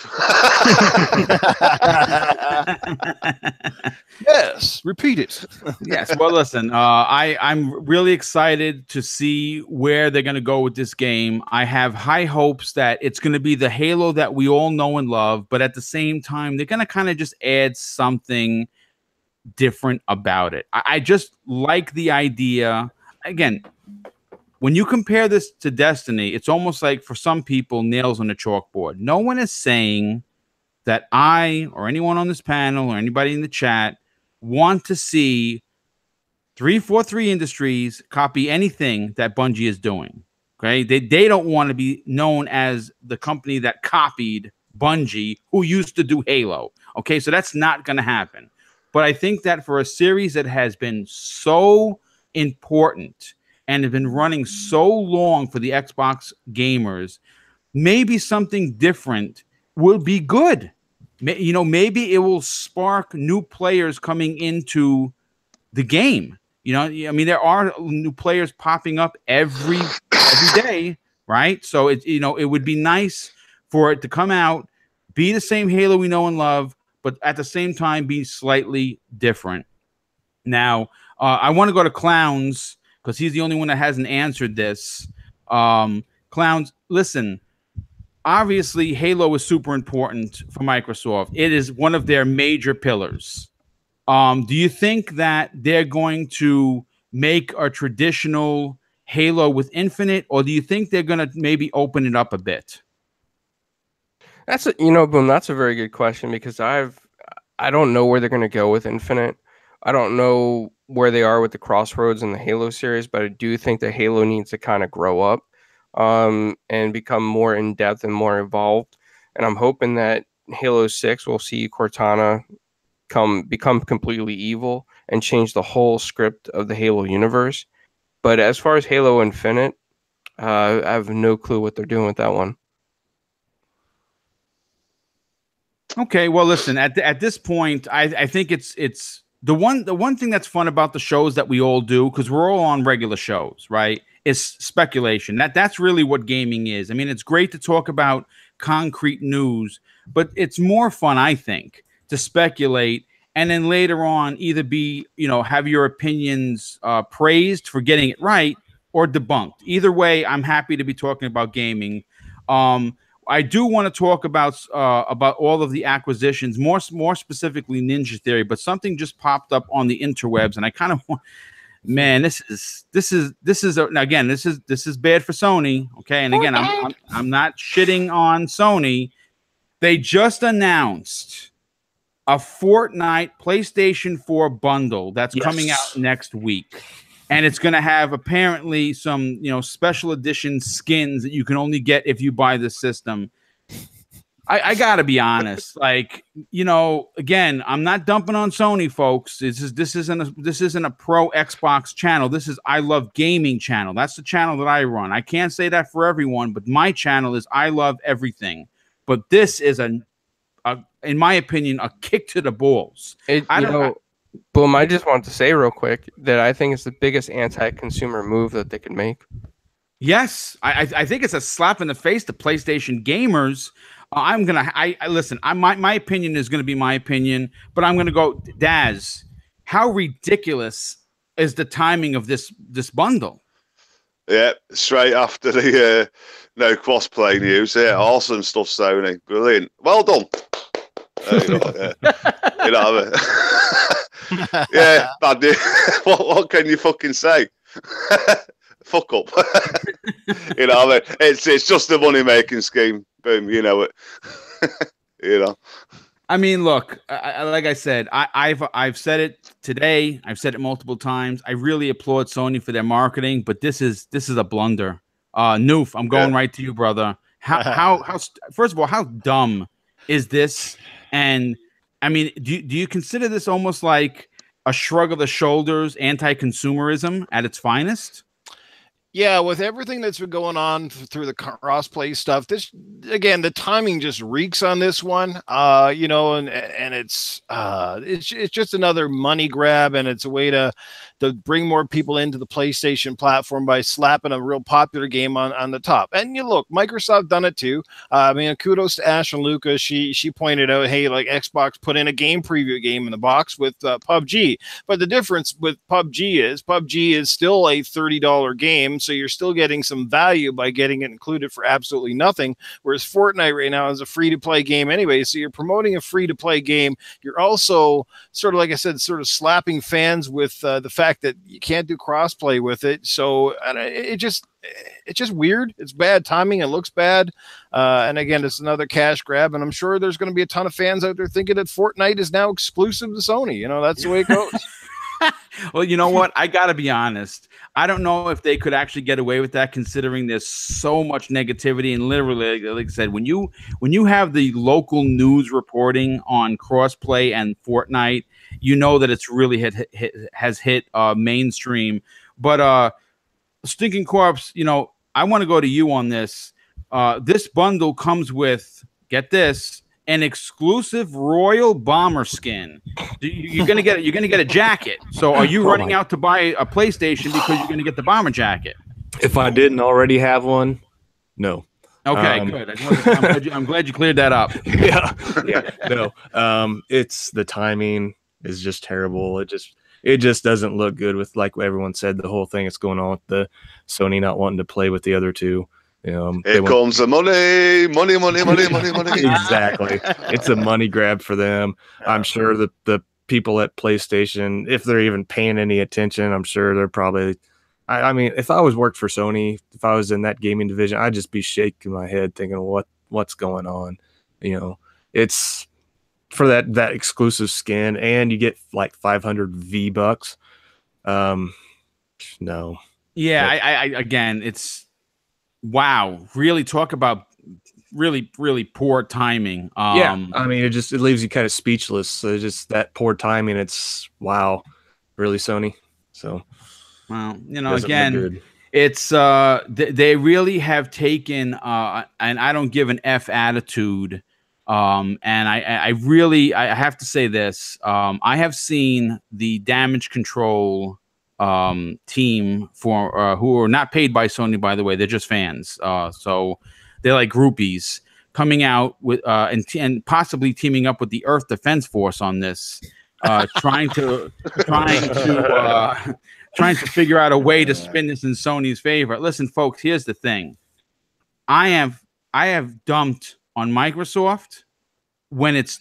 Yes, repeat it. Yes. Well, listen, I'm really excited to see where they're going to go with this game. I have high hopes that it's going to be the Halo that we all know and love, but at the same time, they're going to kind of just add something different about it. I just like the idea. Again, when you compare this to Destiny, it's almost like for some people, nails on the chalkboard. No one is saying that I or anyone on this panel or anybody in the chat want to see 343 Industries copy anything that Bungie is doing. Okay, they don't want to be known as the company that copied Bungie, who used to do Halo. Okay, so that's not going to happen. But I think that for a series that has been so important and have been running so long for the Xbox gamers, maybe something different will be good. You know, maybe it will spark new players coming into the game. You know, I mean, there are new players popping up every day, right? So it, you know, it would be nice for it to come out, be the same Halo we know and love, but at the same time be slightly different. Now, I want to go to Clowns, because he's the only one that hasn't answered this. Clowns, listen, obviously Halo is super important for Microsoft. It is one of their major pillars. Do you think that they're going to make a traditional Halo with Infinite, or do you think they're going to maybe open it up a bit? That's a, you know, Boom, that's a very good question, because I don't know where they're going to go with Infinite. I don't know where they are with the crossroads in the Halo series, but I do think that Halo needs to kind of grow up and become more in depth and more evolved. And I'm hoping that Halo 6 will see Cortana become completely evil and change the whole script of the Halo universe. But as far as Halo Infinite, I have no clue what they're doing with that one. Okay, well, listen, at this point, I think it's the one thing that's fun about the shows that we all do, because we're all on regular shows, right, is speculation. That's really what gaming is. I mean, it's great to talk about concrete news, but it's more fun, I think, to speculate and then later on either be, you know, have your opinions praised for getting it right or debunked. Either way, I'm happy to be talking about gaming. I do want to talk about all of the acquisitions, more specifically Ninja Theory, but something just popped up on the interwebs, and I kind of want, man, this is again, this is bad for Sony, okay? And again, I'm not shitting on Sony. They just announced a Fortnite PlayStation 4 bundle that's coming out next week. And it's going to have apparently some, you know, special edition skins that you can only get if you buy the system. I got to be honest. Like, you know, again, I'm not dumping on Sony, folks. This isn't a pro Xbox channel. This is I Love Gaming channel. That's the channel that I run. I can't say that for everyone, but my channel is I Love Everything. But this is in my opinion, a kick to the balls. Boom, I just want to say real quick that I think it's the biggest anti-consumer move that they can make. Yes, I think it's a slap in the face to PlayStation gamers. Listen, my opinion is going to be my opinion, but I'm going to go, Daz, how ridiculous is the timing of this bundle? Yeah, straight after the no crossplay news. Yeah, awesome stuff, Sony. Brilliant. Well done. You know what I mean? Yeah, bad news. What can you fucking say? Fuck up. You know what I mean? It's just a money making scheme. Boom, you know it. You know. I mean, look, like I said, I've said it today. I've said it multiple times. I really applaud Sony for their marketing, but this is a blunder. Noof, I'm going right to you, brother. How first of all, how dumb is this? And I mean, do you consider this almost like a shrug of the shoulders, anti-consumerism at its finest? Yeah, with everything that's been going on through the crossplay stuff, this again, the timing just reeks on this one. You know, and it's just another money grab, and it's a way to bring more people into the PlayStation platform by slapping a real popular game on the top. And you look, Microsoft done it too. I mean, kudos to Ash and Lucas. She pointed out, hey, like Xbox put in a game preview game in the box with PUBG, but the difference with PUBG is still a $30 game. So you're still getting some value by getting it included for absolutely nothing. Whereas Fortnite right now is a free-to-play game anyway. So you're promoting a free-to-play game. You're also sort of, like I said, sort of slapping fans with the fact that you can't do crossplay with it. So it's just weird. It's bad timing. It looks bad. And again, it's another cash grab. And I'm sure there's going to be a ton of fans out there thinking that Fortnite is now exclusive to Sony. You know, that's the way it goes. Well, you know what? I got to be honest. I don't know if they could actually get away with that, considering there's so much negativity. And literally, like I said, when you have the local news reporting on crossplay and Fortnite, you know that it's really has hit mainstream. But Stinking Corpse, you know, I want to go to you on this. This bundle comes with, get this, an exclusive Royal Bomber skin. You're gonna get a jacket. So are you running out to buy a PlayStation because you're gonna get the bomber jacket? If I didn't already have one, no. Okay, good. I'm glad you cleared that up. Yeah. No. It's the timing is just terrible. It just doesn't look good with, like everyone said, the whole thing that's going on with the Sony not wanting to play with the other two. Here comes the money. Exactly. It's a money grab for them. I'm sure that the people at PlayStation, if they're even paying any attention, I'm sure they're probably, I mean, if I worked for Sony, if I was in that gaming division, I'd just be shaking my head thinking, what's going on? You know, it's for that exclusive skin, and you get like 500 V-Bucks. No. Yeah, I again, it's wow. Really talk about really, really poor timing. Yeah, I mean, it leaves you kind of speechless. So just that poor timing. It's wow, really, Sony. So, well, you know, again, it's they really have taken and I don't give an F attitude. And I have to say this. I have seen the Damage Control team for who are not paid by Sony, by the way. They're just fans. So they're like groupies coming out with and possibly teaming up with the Earth Defense Force on this, trying to figure out a way to spin this in Sony's favor. Listen, folks, here's the thing. I have dumped on Microsoft when it's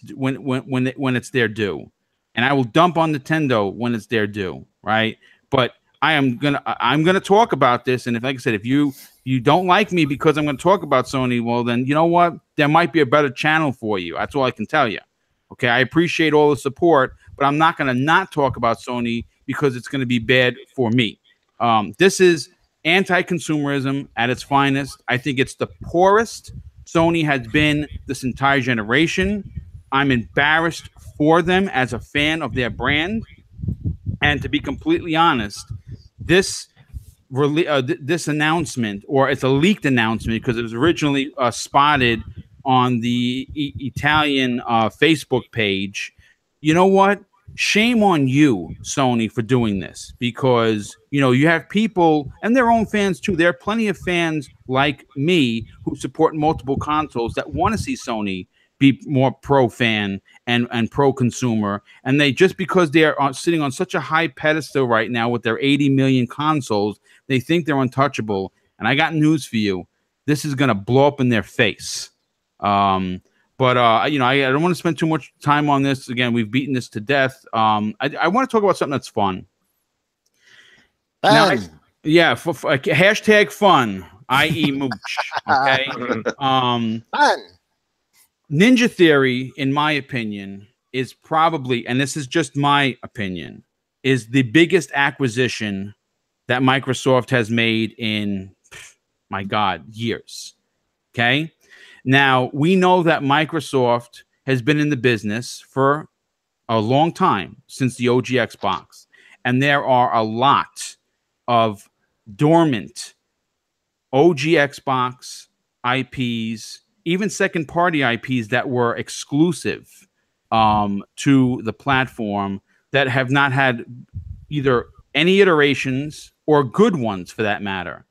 their due, and I will dump on Nintendo when it's their due, right? But I'm gonna talk about this, and like I said, if you don't like me because I'm gonna talk about Sony, well then you know what? There might be a better channel for you. That's all I can tell you. Okay, I appreciate all the support, but I'm not gonna not talk about Sony because it's gonna be bad for me. This is anti-consumerism at its finest. I think it's the poorest Sony has been this entire generation. I'm embarrassed for them as a fan of their brand. And to be completely honest, this announcement, or it's a leaked announcement because it was originally spotted on the Italian Facebook page. You know what? Shame on you, Sony, for doing this, because, you know, you have people, and their own fans too. There are plenty of fans like me who support multiple consoles that want to see Sony be more pro-fan and pro-consumer. And they, just because they are sitting on such a high pedestal right now with their 80 million consoles, they think they're untouchable. And I got news for you. This is going to blow up in their face. But you know, I don't want to spend too much time on this. Again, we've beaten this to death. I want to talk about something that's fun. Now, hashtag fun, i.e. mooch. Okay. Fun. Ninja Theory, in my opinion, is probably, and this is just my opinion, is the biggest acquisition that Microsoft has made in, my God, years. Okay. Now, we know that Microsoft has been in the business for a long time, since the OG Xbox. And there are a lot of dormant OG Xbox IPs, even second-party IPs that were exclusive to the platform that have not had either any iterations or good ones for that matter.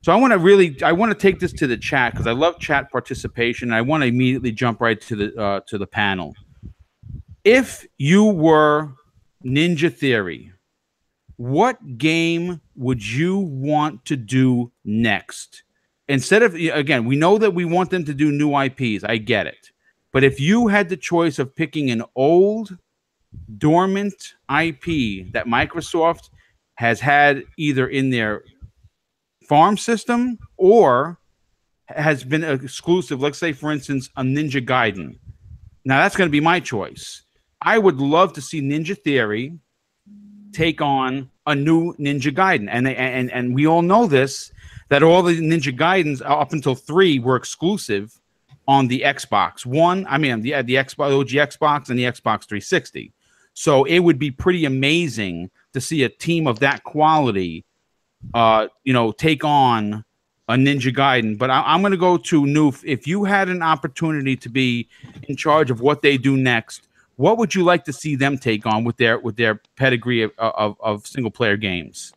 So I want to take this to the chat because I love chat participation. I want to immediately jump right to the panel. If you were Ninja Theory, what game would you want to do next? Instead of, again, we know that we want them to do new IPs. I get it. But if you had the choice of picking an old, dormant IP that Microsoft has had either in their farm system or has been exclusive, let's say, for instance, a Ninja Gaiden. Now, that's going to be my choice. I would love to see Ninja Theory take on a new Ninja Gaiden. And we all know this, that all the Ninja Gaidens up until 3 were exclusive on the Xbox One. I mean, the Xbox, OG Xbox and the Xbox 360. So it would be pretty amazing to see a team of that quality, take on a Ninja Gaiden. But I'm going to go to Noof. If you had an opportunity to be in charge of what they do next, what would you like to see them take on with their pedigree of single player games?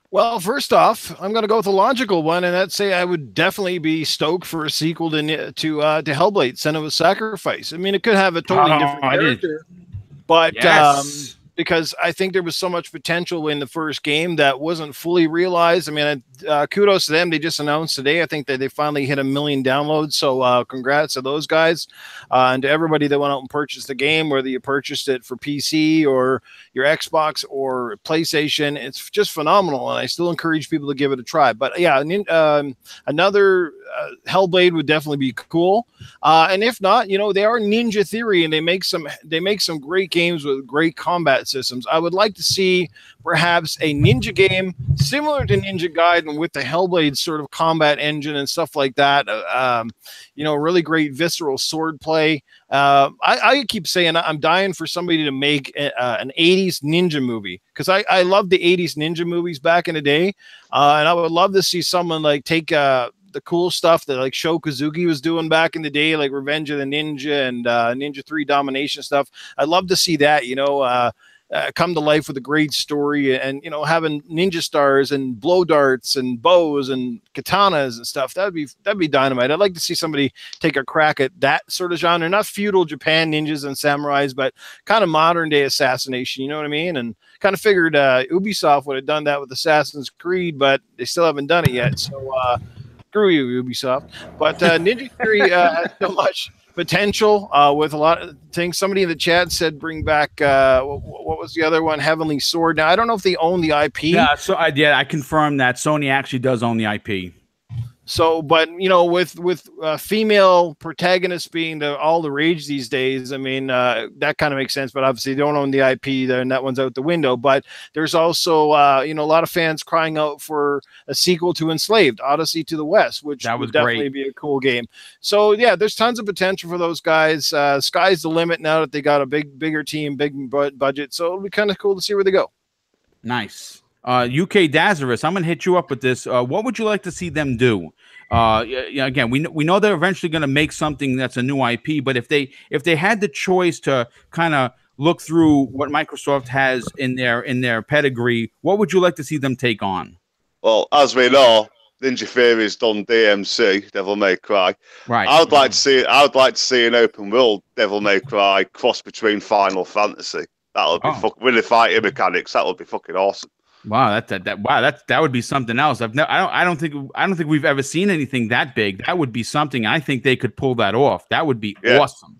Well, first off, I'm going to go with a logical one, and that's say I would definitely be stoked for a sequel to Hellblade: Senua's Sacrifice. I mean, it could have a totally different character, but yes. Because I think there was so much potential in the first game that wasn't fully realized. I mean, kudos to them. They just announced today, I think, that they finally hit 1 million downloads. So congrats to those guys. And to everybody that went out and purchased the game, whether you purchased it for PC or your Xbox or PlayStation, it's just phenomenal. And I still encourage people to give it a try. But yeah, another Hellblade would definitely be cool. And if not, they are Ninja Theory, and they make some great games with great combat systems. I would like to see perhaps a ninja game similar to Ninja Gaiden with the Hellblade sort of combat engine and stuff like that. Really great visceral sword play. I keep saying I'm dying for somebody to make an 80s ninja movie, because I love the 80s ninja movies back in the day, and I would love to see someone like take the cool stuff that like Sho Kozuki was doing back in the day, like Revenge of the Ninja and Ninja 3 Domination stuff. I'd love to see that, come to life with a great story, and having ninja stars and blow darts and bows and katanas and stuff. That'd be dynamite. I'd like to see somebody take a crack at that sort of genre, not feudal Japan ninjas and samurais, but kind of modern day assassination. You know what I mean? And kind of figured Ubisoft would have done that with Assassin's Creed, but they still haven't done it yet. So screw you, Ubisoft. But Ninja Theory has so much potential with a lot of things. Somebody in the chat said bring back what was the other one, Heavenly Sword. Now I don't know if they own the IP. Yeah, so I confirmed that Sony actually does own the IP. So, but with female protagonists being all the rage these days, I mean, that kind of makes sense. But obviously, they don't own the IP there, and that one's out the window. But there's also, a lot of fans crying out for a sequel to Enslaved: Odyssey to the West, which would definitely be a cool game. So, yeah, there's tons of potential for those guys. Sky's the limit now that they got a bigger team, big budget. So it'll be kind of cool to see where they go. Nice. UK Dazarus, I'm going to hit you up with this. What would you like to see them do? Again, we know they're eventually going to make something that's a new IP, but if they had the choice to kind of look through what Microsoft has in their pedigree, what would you like to see them take on? Well, as we know, Ninja Theory's done DMC, Devil May Cry. Right. I would like to see an open world Devil May Cry cross between Final Fantasy. That would be with the fighting mechanics. That would be fucking awesome. Wow, that would be something else. I don't think we've ever seen anything that big. That would be something. I think they could pull that off. That would be awesome.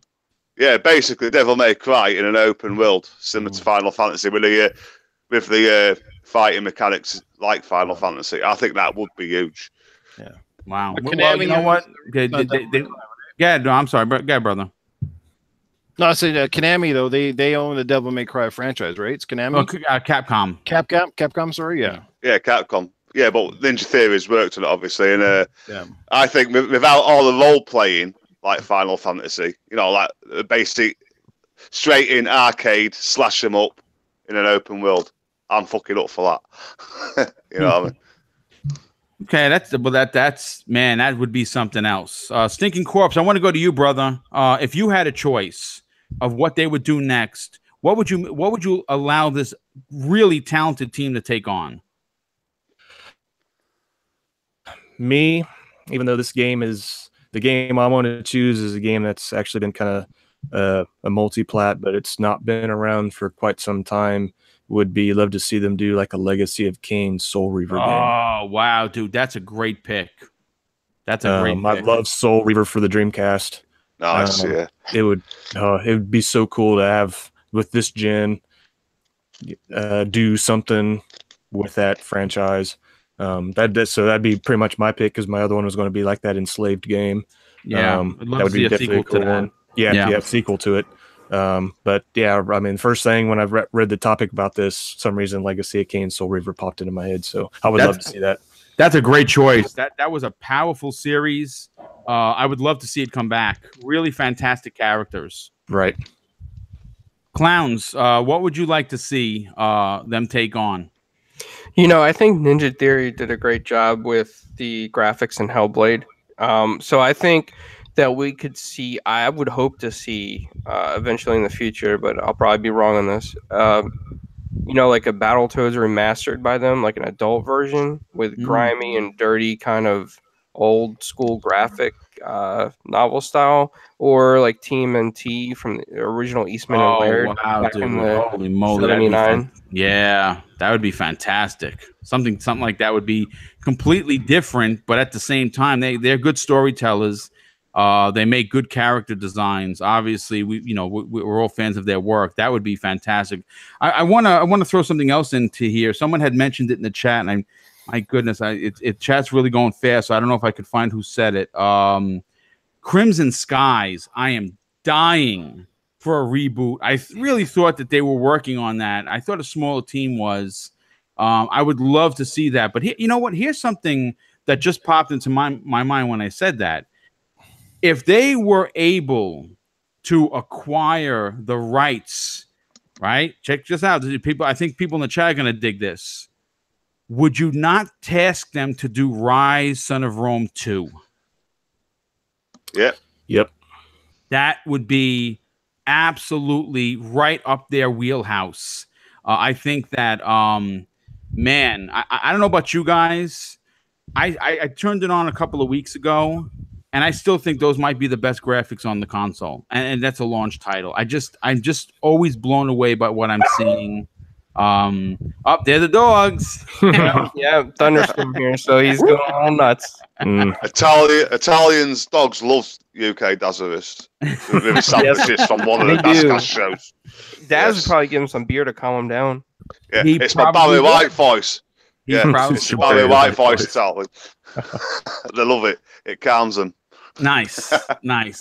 Yeah, basically Devil May Cry in an open world, similar to Final Fantasy, with the fighting mechanics like Final Fantasy. I think that would be huge. Yeah. Wow. Well, you know what? I'm sorry, go, brother. No, I said Konami though. They own the Devil May Cry franchise, right? It's Konami. Oh, Capcom. Capcom. Sorry, yeah. Yeah, Capcom. Yeah, but Ninja Theory's worked on it obviously, and I think without all the role playing like Final Fantasy, like basic straight in arcade, slash them up in an open world, I'm fucking up for that. You know what I mean? Okay, that's man, that would be something else. Stinking Corpse, I want to go to you, brother. If you had a choice of what they would do next, what would you allow this really talented team to take on? Me, even though this game is the game I want to choose, is a game that's actually been kind of a multi-plat, but it's not been around for quite some time. Would be love to see them do like a Legacy of Kain Soul Reaver game. Oh wow, dude, that's a great pick. That's a great pick. I love Soul Reaver for the Dreamcast. Nice, yeah. It would be so cool to have with this gen do something with that franchise. So that'd be pretty much my pick, because my other one was going to be like that Enslaved game. Yeah, that would be definitely a cool one. Yeah, sequel to it. But yeah, I mean, first thing when I read the topic about this, some reason Legacy of Kain Soul Reaver popped into my head. So I would love to see that. That's a great choice. That was a powerful series. I would love to see it come back. Really fantastic characters. Right. Clowns, what would you like to see them take on? You know, I think Ninja Theory did a great job with the graphics in Hellblade. So I think that we could see, I would hope to see eventually in the future, but I'll probably be wrong on this. You know, like a Battletoads remastered by them, like an adult version with grimy and dirty kind of old school graphic novel style, or like TMNT from the original Eastman and Laird. Wow, dude. Holy moly. 79. Yeah, that would be fantastic. Something like that would be completely different, but at the same time, they're good storytellers. They make good character designs. Obviously, we're all fans of their work. That would be fantastic. I want to throw something else into here. Someone had mentioned it in the chat, and my goodness, chat's really going fast. So I don't know if I could find who said it. Crimson Skies. I am dying for a reboot. I really thought that they were working on that. I thought a smaller team was. I would love to see that. But you know what? Here's something that just popped into my mind when I said that. If they were able to acquire the rights, right? Check this out. I think people in the chat are going to dig this. Would you not task them to do Rise, Son of Rome 2? Yeah. Yep. That would be absolutely right up their wheelhouse. I think that, man, I don't know about you guys. I turned it on a couple of weeks ago, and I still think those might be the best graphics on the console. And that's a launch title. I'm just always blown away by what I'm seeing. Up there, the dogs. Yeah, Thunderstorm here, so he's going all nuts. Italians dogs love UK Dazerist. With sandwiches from one of the NASCAR shows. Daz would probably give him some beer to calm him down. Yeah, it's my Barry White voice. Yeah, it's Barry White voice Italian. They love it. It calms them. Nice.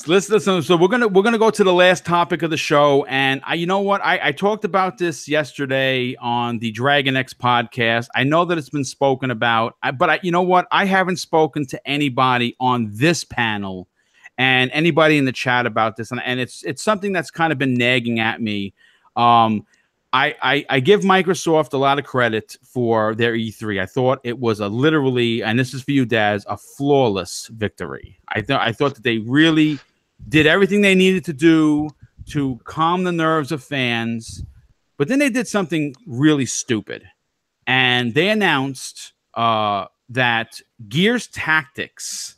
Listen. So we're gonna go to the last topic of the show, and you know what? I talked about this yesterday on the Dragon X podcast. I know that it's been spoken about, but you know what? I haven't spoken to anybody on this panel and anybody in the chat about this, and it's something that's kind of been nagging at me. I give Microsoft a lot of credit for their E3. I thought it was literally, and this is for you, Daz, a flawless victory. I thought that they really did everything they needed to do to calm the nerves of fans, but then they did something really stupid, and they announced that Gears Tactics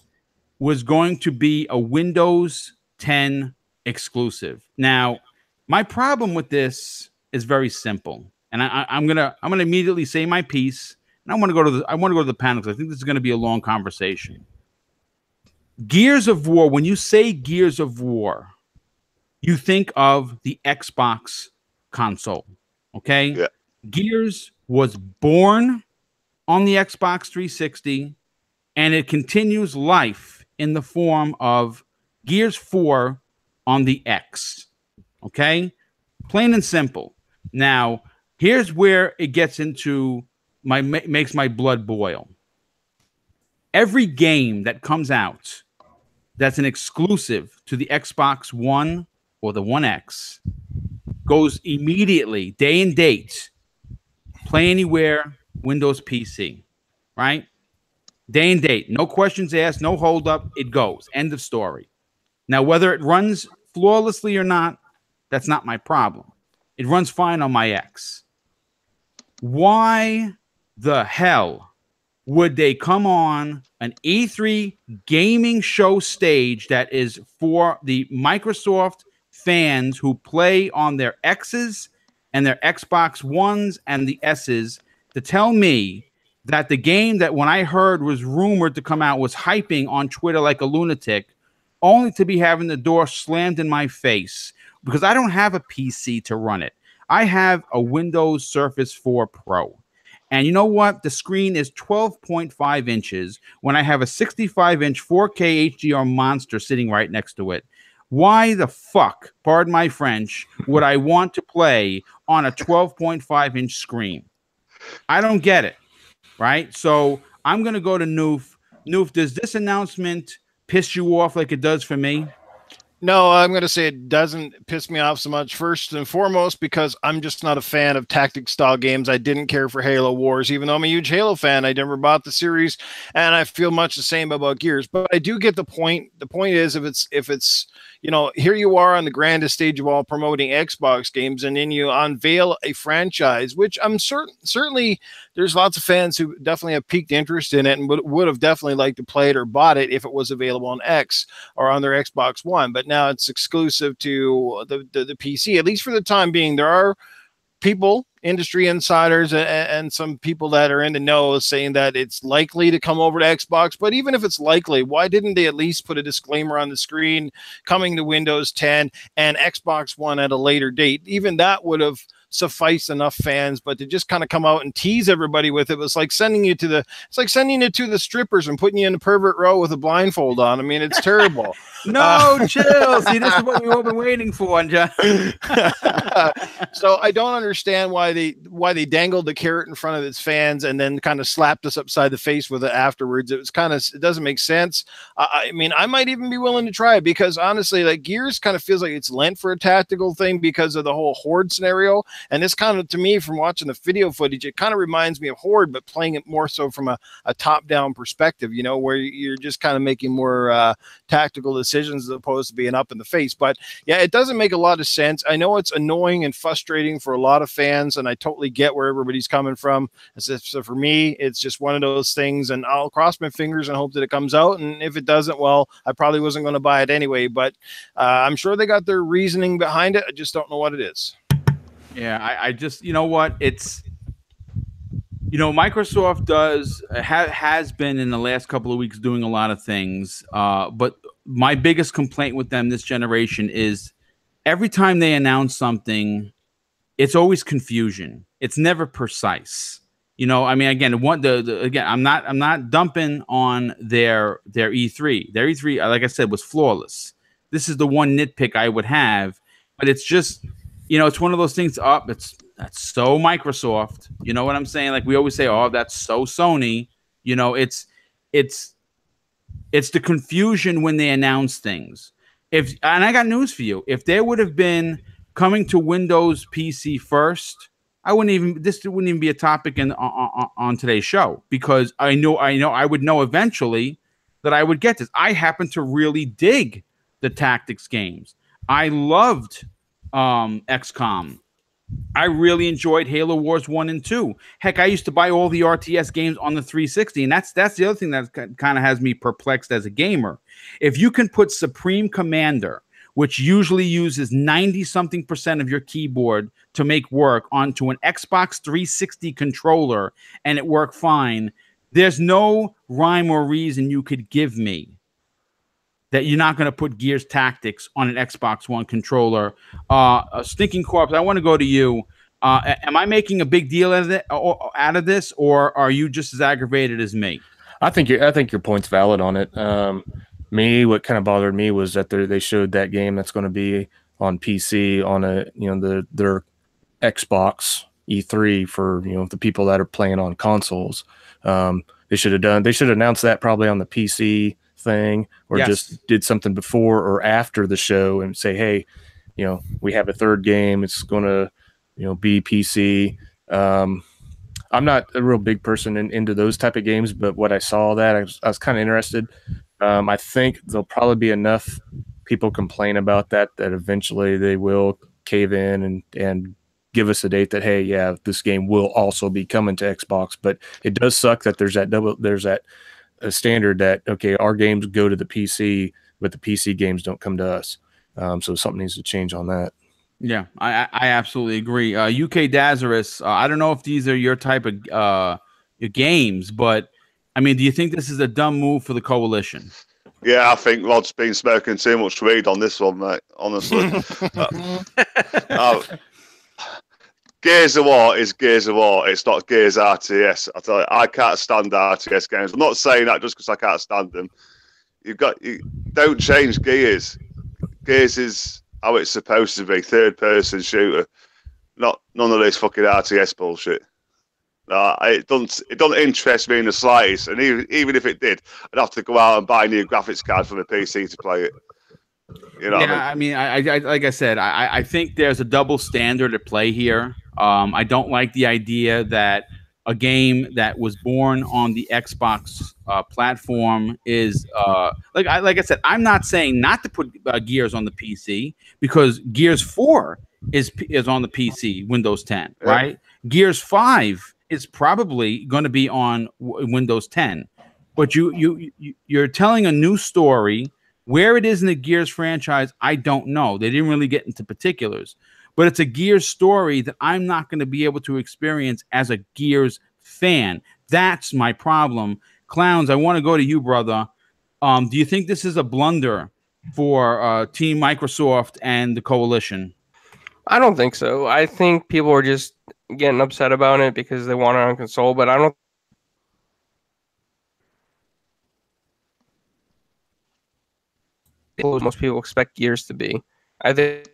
was going to be a Windows 10 exclusive. Now, my problem with this is very simple, and I'm gonna immediately say my piece, and I want to go to the panel because I think this is going to be a long conversation. Gears of War. When you say Gears of War, you think of the Xbox console, okay? Yeah. Gears was born on the Xbox 360, and it continues life in the form of Gears 4 on the X, okay? Plain and simple. Now, here's where it gets into makes my blood boil. Every game that comes out that's an exclusive to the Xbox One or the One X goes immediately, day and date, play anywhere, Windows PC, right? Day and date. No questions asked, no hold up. It goes. End of story. Now, whether it runs flawlessly or not, that's not my problem. It runs fine on my X. Why the hell would they come on an E3 gaming show stage that is for the Microsoft fans who play on their X's and their Xbox Ones and the S's to tell me that the game that when I heard was rumored to come out was hyping on Twitter like a lunatic, only to be having the door slammed in my face because I don't have a PC to run it. I have a Windows Surface 4 Pro. And you know what? The screen is 12.5 inches when I have a 65-inch 4K HDR monster sitting right next to it. Why the fuck, pardon my French, would I want to play on a 12.5-inch screen? I don't get it, right? So I'm going to go to Noof. Noof, does this announcement piss you off like it does for me? No, I'm going to say it doesn't piss me off so much. First and foremost, because I'm just not a fan of tactic style games. I didn't care for Halo Wars, even though I'm a huge Halo fan. I never bought the series, and I feel much the same about Gears. But I do get the point. The point is, if it's you know, here you are on the grandest stage of all promoting Xbox games, and then you unveil a franchise, which I'm certainly there's lots of fans who definitely have piqued interest in it and would have definitely liked to play it or bought it if it was available on X or on their Xbox One. But now it's exclusive to the PC, at least for the time being. There are people, industry insiders, and some people that are in the know saying that it's likely to come over to Xbox. But even if it's likely, why didn't they at least put a disclaimer on the screen coming to Windows 10 and Xbox One at a later date? Even that would have sufficed enough fans. But to just kind of come out and tease everybody with it was like sending you to the strippers and putting you in the pervert row with a blindfold on. I mean, it's terrible. No, chill. See, this is what we've all been waiting for, John. So I don't understand why they dangled the carrot in front of its fans and then kind of slapped us upside the face with it afterwards. It doesn't make sense. I mean, I might even be willing to try it because honestly, like Gears kind of feels like it's lent for a tactical thing because of the whole Horde scenario. And this kind of, to me, from watching the video footage, it kind of reminds me of Horde, but playing it more so from a top-down perspective, you know, where you're just kind of making more tactical decisions as opposed to being up in the face. But yeah, it doesn't make a lot of sense. I know it's annoying and frustrating for a lot of fans, and I totally get where everybody's coming from. So for me, it's just one of those things, and I'll cross my fingers and hope that it comes out. And if it doesn't, well, I probably wasn't going to buy it anyway. But I'm sure they got their reasoning behind it. I just don't know what it is. Yeah, I just, you know what? It's, you know, Microsoft has been in the last couple of weeks doing a lot of things. But my biggest complaint with them this generation is every time they announce something, it's always confusion. It's never precise. You know, I mean, again, again, I'm not dumping on their E3. Their E3, like I said, was flawless. This is the one nitpick I would have, but it's just, you know, it's one of those things. That's so Microsoft. You know what I'm saying? Like we always say, oh, that's so Sony. You know, it's the confusion when they announce things. And I got news for you. If there would have been coming to Windows PC first, this wouldn't even be a topic on today's show because I know I would know eventually that I would get this. I happen to really dig the tactics games. I loved XCOM. I really enjoyed Halo Wars 1 and 2. Heck, I used to buy all the RTS games on the 360, and that's the other thing that kind of has me perplexed as a gamer. If you can put Supreme Commander, which usually uses 90-something% of your keyboard to make work, onto an Xbox 360 controller and it worked fine, there's no rhyme or reason you could give me that you're not going to put Gears Tactics on an Xbox One controller. Stinking Corpse, I want to go to you. Am I making a big deal out of this, or are you just as aggravated as me? I think your point's valid on it. What kind of bothered me was that they showed that game that's going to be on PC on their Xbox E3 for the people that are playing on consoles. They should have announced that probably on the PC thing, or just did something before or after the show and say, hey, we have a third game, it's going to be PC. I'm not a real big person into those type of games, but what I saw that I was kind of interested. I think there'll probably be enough people complain about that eventually they will cave in and give us a date that, hey, yeah, this game will also be coming to Xbox. But it does suck that there's that a standard that, okay, our games go to the PC, but the PC games don't come to us. So something needs to change on that. Yeah, I absolutely agree. UK Dazarus, I don't know if these are your type of your games, but I mean, do you think this is a dumb move for the coalition? Yeah, I think Rod's been smoking too much weed on this one, mate. Honestly. Gears of War is Gears of War. It's not Gears RTS. I tell you, I can't stand RTS games. I'm not saying that just because I can't stand them. You don't change Gears. Gears is how it's supposed to be. Third-person shooter. None of this fucking RTS bullshit. No, it doesn't interest me in the slightest. And even if it did, I'd have to go out and buy a new graphics card for the PC to play it. You know, yeah, I mean, I like I said, I think there's a double standard at play here. I don't like the idea that a game that was born on the Xbox platform is like I said, I'm not saying not to put Gears on the PC, because Gears 4 is on the PC, Windows 10, right? Gears 5 is probably going to be on Windows 10, but you're telling a new story. Where it is in the Gears franchise, I don't know. They didn't really get into particulars, but it's a Gears story that I'm not going to be able to experience as a Gears fan. That's my problem. Clowns, I want to go to you, brother. Do you think this is a blunder for Team Microsoft and the coalition? I don't think so. I think people are just getting upset about it because they want it on console, but I don't. Most people expect Gears to be. I think.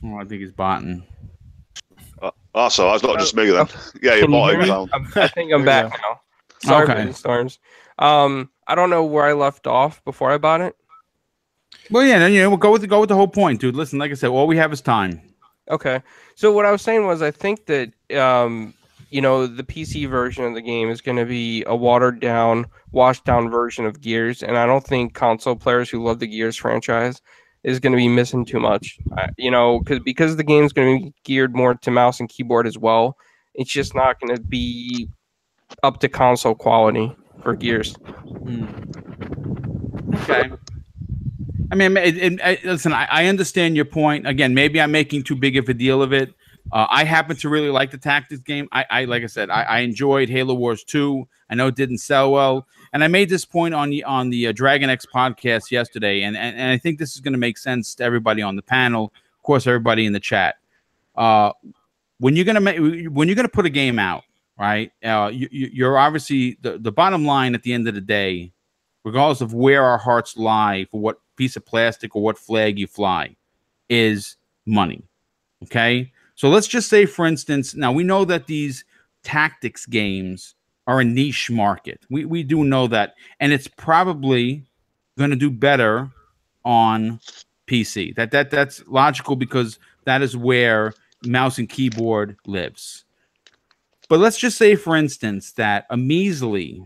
Oh, I think he's botting. So it's not just me then. Yeah, you're botting down. I think I'm back now. Sorry for the storms. I don't know where I left off before I bought it. Well, yeah, we'll go with the whole point, dude. Listen, like I said, all we have is time. Okay, so what I was saying was, I think that the PC version of the game is going to be a watered down, washed down version of Gears, and I don't think console players who love the Gears franchise is going to be missing too much. Because the game's going to be geared more to mouse and keyboard as well. It's just not going to be up to console quality for Gears. Okay. I mean, listen, I understand your point. Again, maybe I'm making too big of a deal of it. I happen to really like the tactics game. I like I said, I enjoyed Halo Wars 2. I know it didn't sell well, and I made this point on the Dragon X podcast yesterday, and I think this is going to make sense to everybody on the panel, of course, everybody in the chat. When you're gonna put a game out, right? You're obviously the bottom line at the end of the day, regardless of where our hearts lie for what piece of plastic or what flag you fly, is money. Okay. So let's just say, for instance, now we know that these tactics games are a niche market. We do know that. And it's probably going to do better on PC. That's logical, because that is where mouse and keyboard lives. But let's just say, for instance, that a measly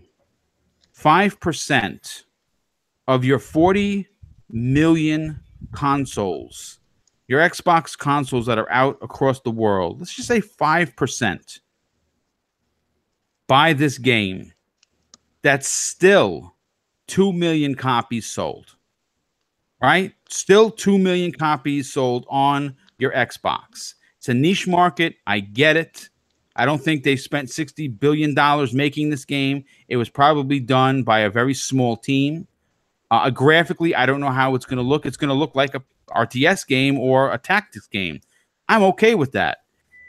5% of your 40 million consoles, your Xbox consoles that are out across the world, let's just say 5% buy this game. That's still 2 million copies sold, right? Still 2 million copies sold on your Xbox. It's a niche market. I get it. I don't think they spent $60 billion making this game. It was probably done by a very small team. Graphically, I don't know how it's going to look. It's going to look like a RTS game or a tactics game. I'm okay with that.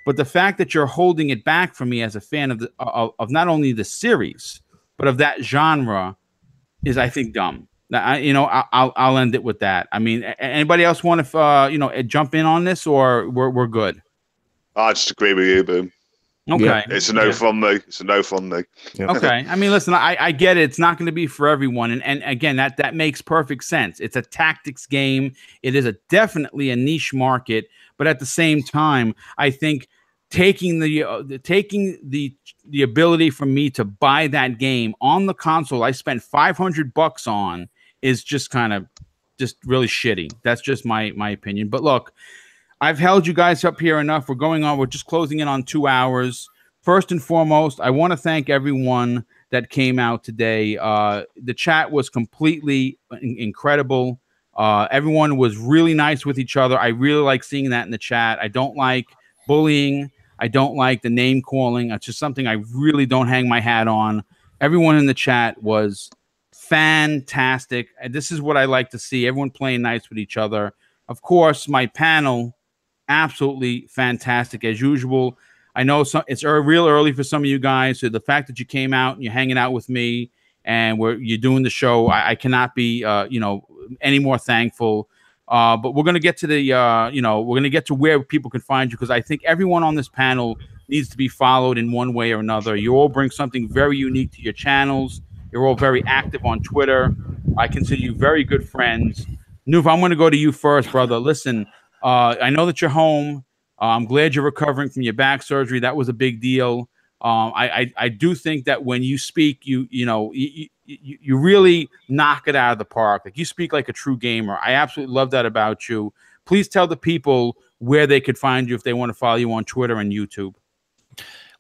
But the fact that you're holding it back from me as a fan of not only the series, but of that genre is, I think, dumb. I'll end it with that. I mean, anybody else want to jump in on this, or we're good? I just agree with you, Boom. Okay. Yeah. It's a no from me. It's a no from me. Yeah. Okay. I mean, listen, I get it. It's not going to be for everyone. And again, that makes perfect sense. It's a tactics game. It is definitely a niche market. But at the same time, I think taking the ability for me to buy that game on the console I spent $500 on is just really shitty. That's just my opinion. But look, I've held you guys up here enough. We're just closing in on 2 hours. First and foremost, I want to thank everyone that came out today. The chat was completely incredible. Everyone was really nice with each other. I really like seeing that in the chat. I don't like bullying. I don't like the name calling. It's just something I really don't hang my hat on. Everyone in the chat was fantastic. And this is what I like to see. Everyone playing nice with each other. Of course, my panel, absolutely fantastic as usual. I know it's real early for some of you guys. So the fact that you came out and you're hanging out with me and you're doing the show, I cannot be, any more thankful. But we're going to get to we're going to get to where people can find you, because I think everyone on this panel needs to be followed in one way or another. You all bring something very unique to your channels. You're all very active on Twitter. I consider you very good friends. Noof, I'm going to go to you first, brother. Listen, I know that you're home. I'm glad you're recovering from your back surgery. That was a big deal. I do think that when you speak, you really knock it out of the park. Like, you speak like a true gamer. I absolutely love that about you. Please tell the people where they could find you if they want to follow you on Twitter and YouTube.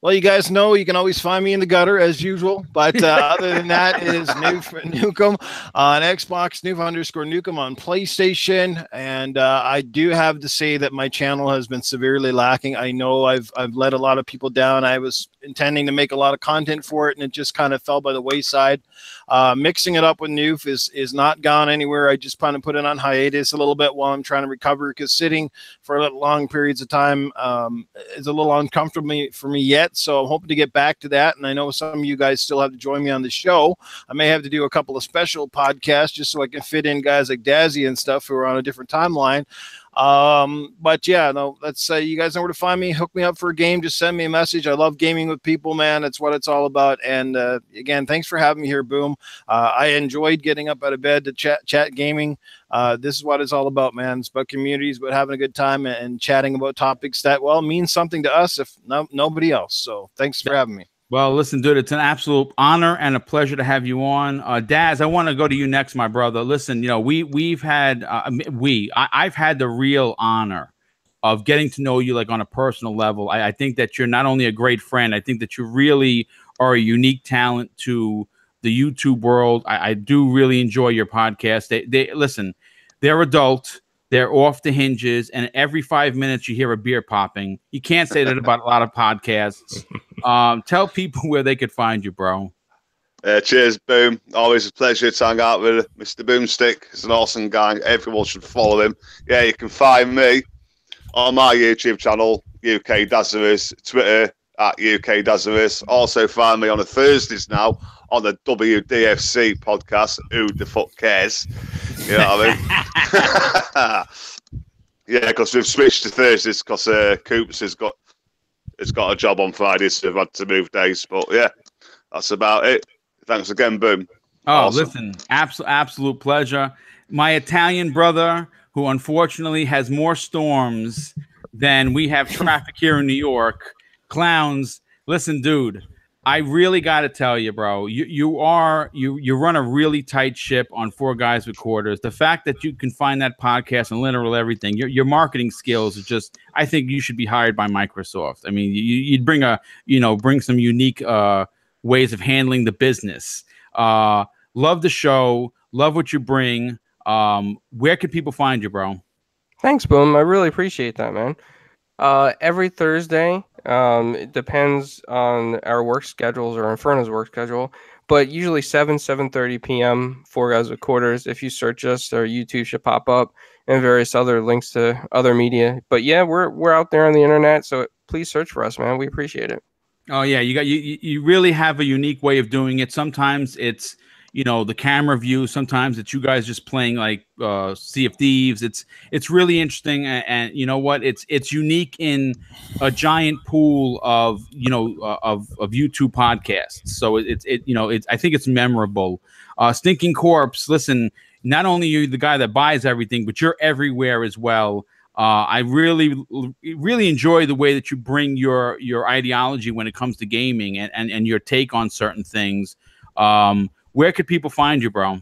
Well, you guys know you can always find me in the gutter as usual. But other than that, it is Nukem on Xbox, Noof_Nukem on PlayStation. And I do have to say that my channel has been severely lacking. I know I've let a lot of people down. I was intending to make a lot of content for it, and it just kind of fell by the wayside. Mixing it up with Noof is not gone anywhere. I just kind of put it on hiatus a little bit while I'm trying to recover, because sitting for long periods of time is a little uncomfortable for me yet. So I'm hoping to get back to that. And I know some of you guys still have to join me on the show. I may have to do a couple of special podcasts just so I can fit in guys like Dazzy and stuff who are on a different timeline. But yeah, no, let's say you guys know where to find me. Hook me up for a game. Just send me a message. I love gaming with people, man. That's what it's all about. And again, thanks for having me here, Boom. I enjoyed getting up out of bed to chat gaming. This is what it's all about, man. It's about communities, but having a good time and chatting about topics that, well, mean something to us, if nobody else. So thanks for having me. Well, listen, dude, it's an absolute honor and a pleasure to have you on. Daz, I want to go to you next, my brother. Listen, I've had the real honor of getting to know you, like, on a personal level. I think that you're not only a great friend, I think that you really are a unique talent to the YouTube world. I do really enjoy your podcast. Listen, they're adult. They're off the hinges, and every 5 minutes you hear a beer popping. You can't say that about a lot of podcasts. Tell people where they could find you, bro. Cheers, Boom. Always a pleasure to hang out with Mr. BoomStick. He's an awesome guy. Everyone should follow him. Yeah, you can find me on my YouTube channel, UK Dazzlers, Twitter at UK Dazzlers. Also find me on the Thursdays now on the WDFC podcast. Who the fuck cares? You know what I mean? Yeah, because we've switched to Thursdays because Coops has got a job on Fridays, so we've had to move days. But yeah, that's about it. Thanks again, Boom. Oh, awesome. Listen, absolute pleasure. My Italian brother, who unfortunately has more storms than we have traffic here in New York. Clowns, listen, dude, I really got to tell you, bro, you run a really tight ship on Four Guys with Quarters. The fact that you can find that podcast and literally everything, your marketing skills is just, I think you should be hired by Microsoft. I mean, you'd bring some unique ways of handling the business. Love the show. Love what you bring. Where can people find you, bro? Thanks, Boom. I really appreciate that, man. Every Thursday, it depends on our work schedules or Inferno's work schedule, but usually 7:30 p.m. Four Guys with Quarters. If you search us, our YouTube should pop up, and various other links to other media. But yeah, we're out there on the internet, so please search for us, man. We appreciate it. Oh yeah, you really have a unique way of doing it. Sometimes it's the camera view. Sometimes it's you guys just playing like Sea of Thieves. It's really interesting, and you know what? It's unique in a giant pool of of YouTube podcasts. So I think it's memorable. Stinking Corpse, listen, not only are you the guy that buys everything, but you're everywhere as well. I really enjoy the way that you bring your ideology when it comes to gaming and your take on certain things. Where could people find you, bro?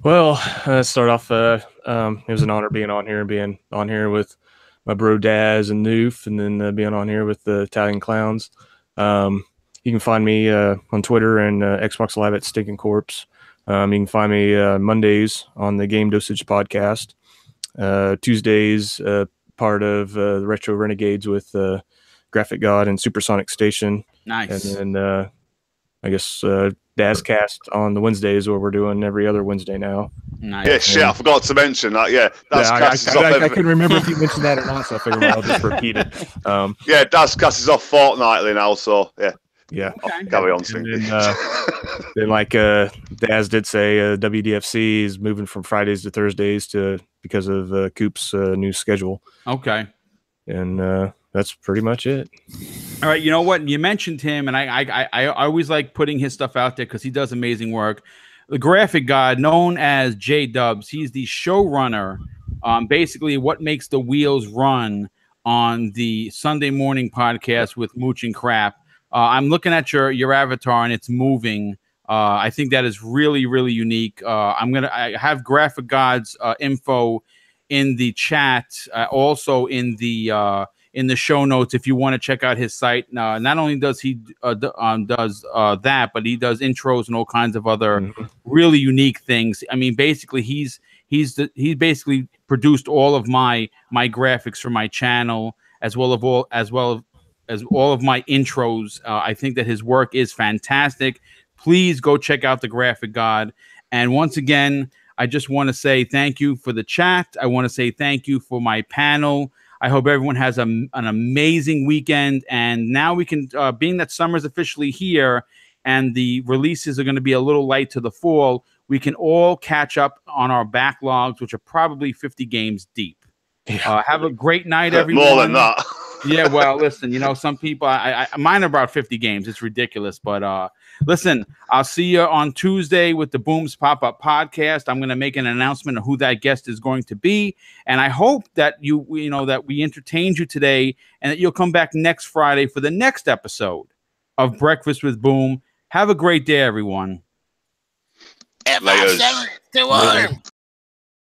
Well, start off. It was an honor being on here and being on here with my bro Daz and Noof, and then being on here with the Italian Clowns. You can find me on Twitter and Xbox Live at Stinking Corpse. You can find me Mondays on the Game Dosage podcast. Tuesdays, part of the Retro Renegades with Graphic God and Supersonic Station. Nice. And then I guess Dazcast on the Wednesdays, where we're doing every other Wednesday now. Nice. Yeah, shit, I forgot to mention that. Yeah, I couldn't remember if you mentioned that or not, so I figured I'll just repeat it. Yeah, Dazcast is off fortnightly now, so yeah. Yeah, Okay. Carry on, then like Daz did say, WDFC is moving from Fridays to Thursdays because of Coop's new schedule. Okay. And that's pretty much it. All right. You know what? You mentioned him, and I always like putting his stuff out there because he does amazing work. The Graphic God, known as J Dubs, he's the showrunner. Basically, what makes the wheels run on the Sunday morning podcast with Mooch and Crap. I'm looking at your avatar, and it's moving. I think that is really, really unique. I have Graphic God's info in the chat, also in the show notes if you want to check out his site. Not only does he does that, but he does intros and all kinds of other really unique things. I mean, basically, he basically produced all of my graphics for my channel, as well as all of my intros. I think that his work is fantastic. Please go check out the Graphic God. And once again, I just want to say thank you for the chat. I want to say thank you for my panel. I hope everyone has an amazing weekend. And now we can, being that summer's officially here and the releases are going to be a little light to the fall, we can all catch up on our backlogs, which are probably 50 games deep. Yeah. Have a great night, everyone. More than that. Yeah, well, listen, some people, mine are about 50 games. It's ridiculous. But listen, I'll see you on Tuesday with the Booms Pop-Up Podcast. I'm going to make an announcement of who that guest is going to be. And I hope that that we entertained you today and that you'll come back next Friday for the next episode of Breakfast with Boom. Have a great day, everyone. Layers.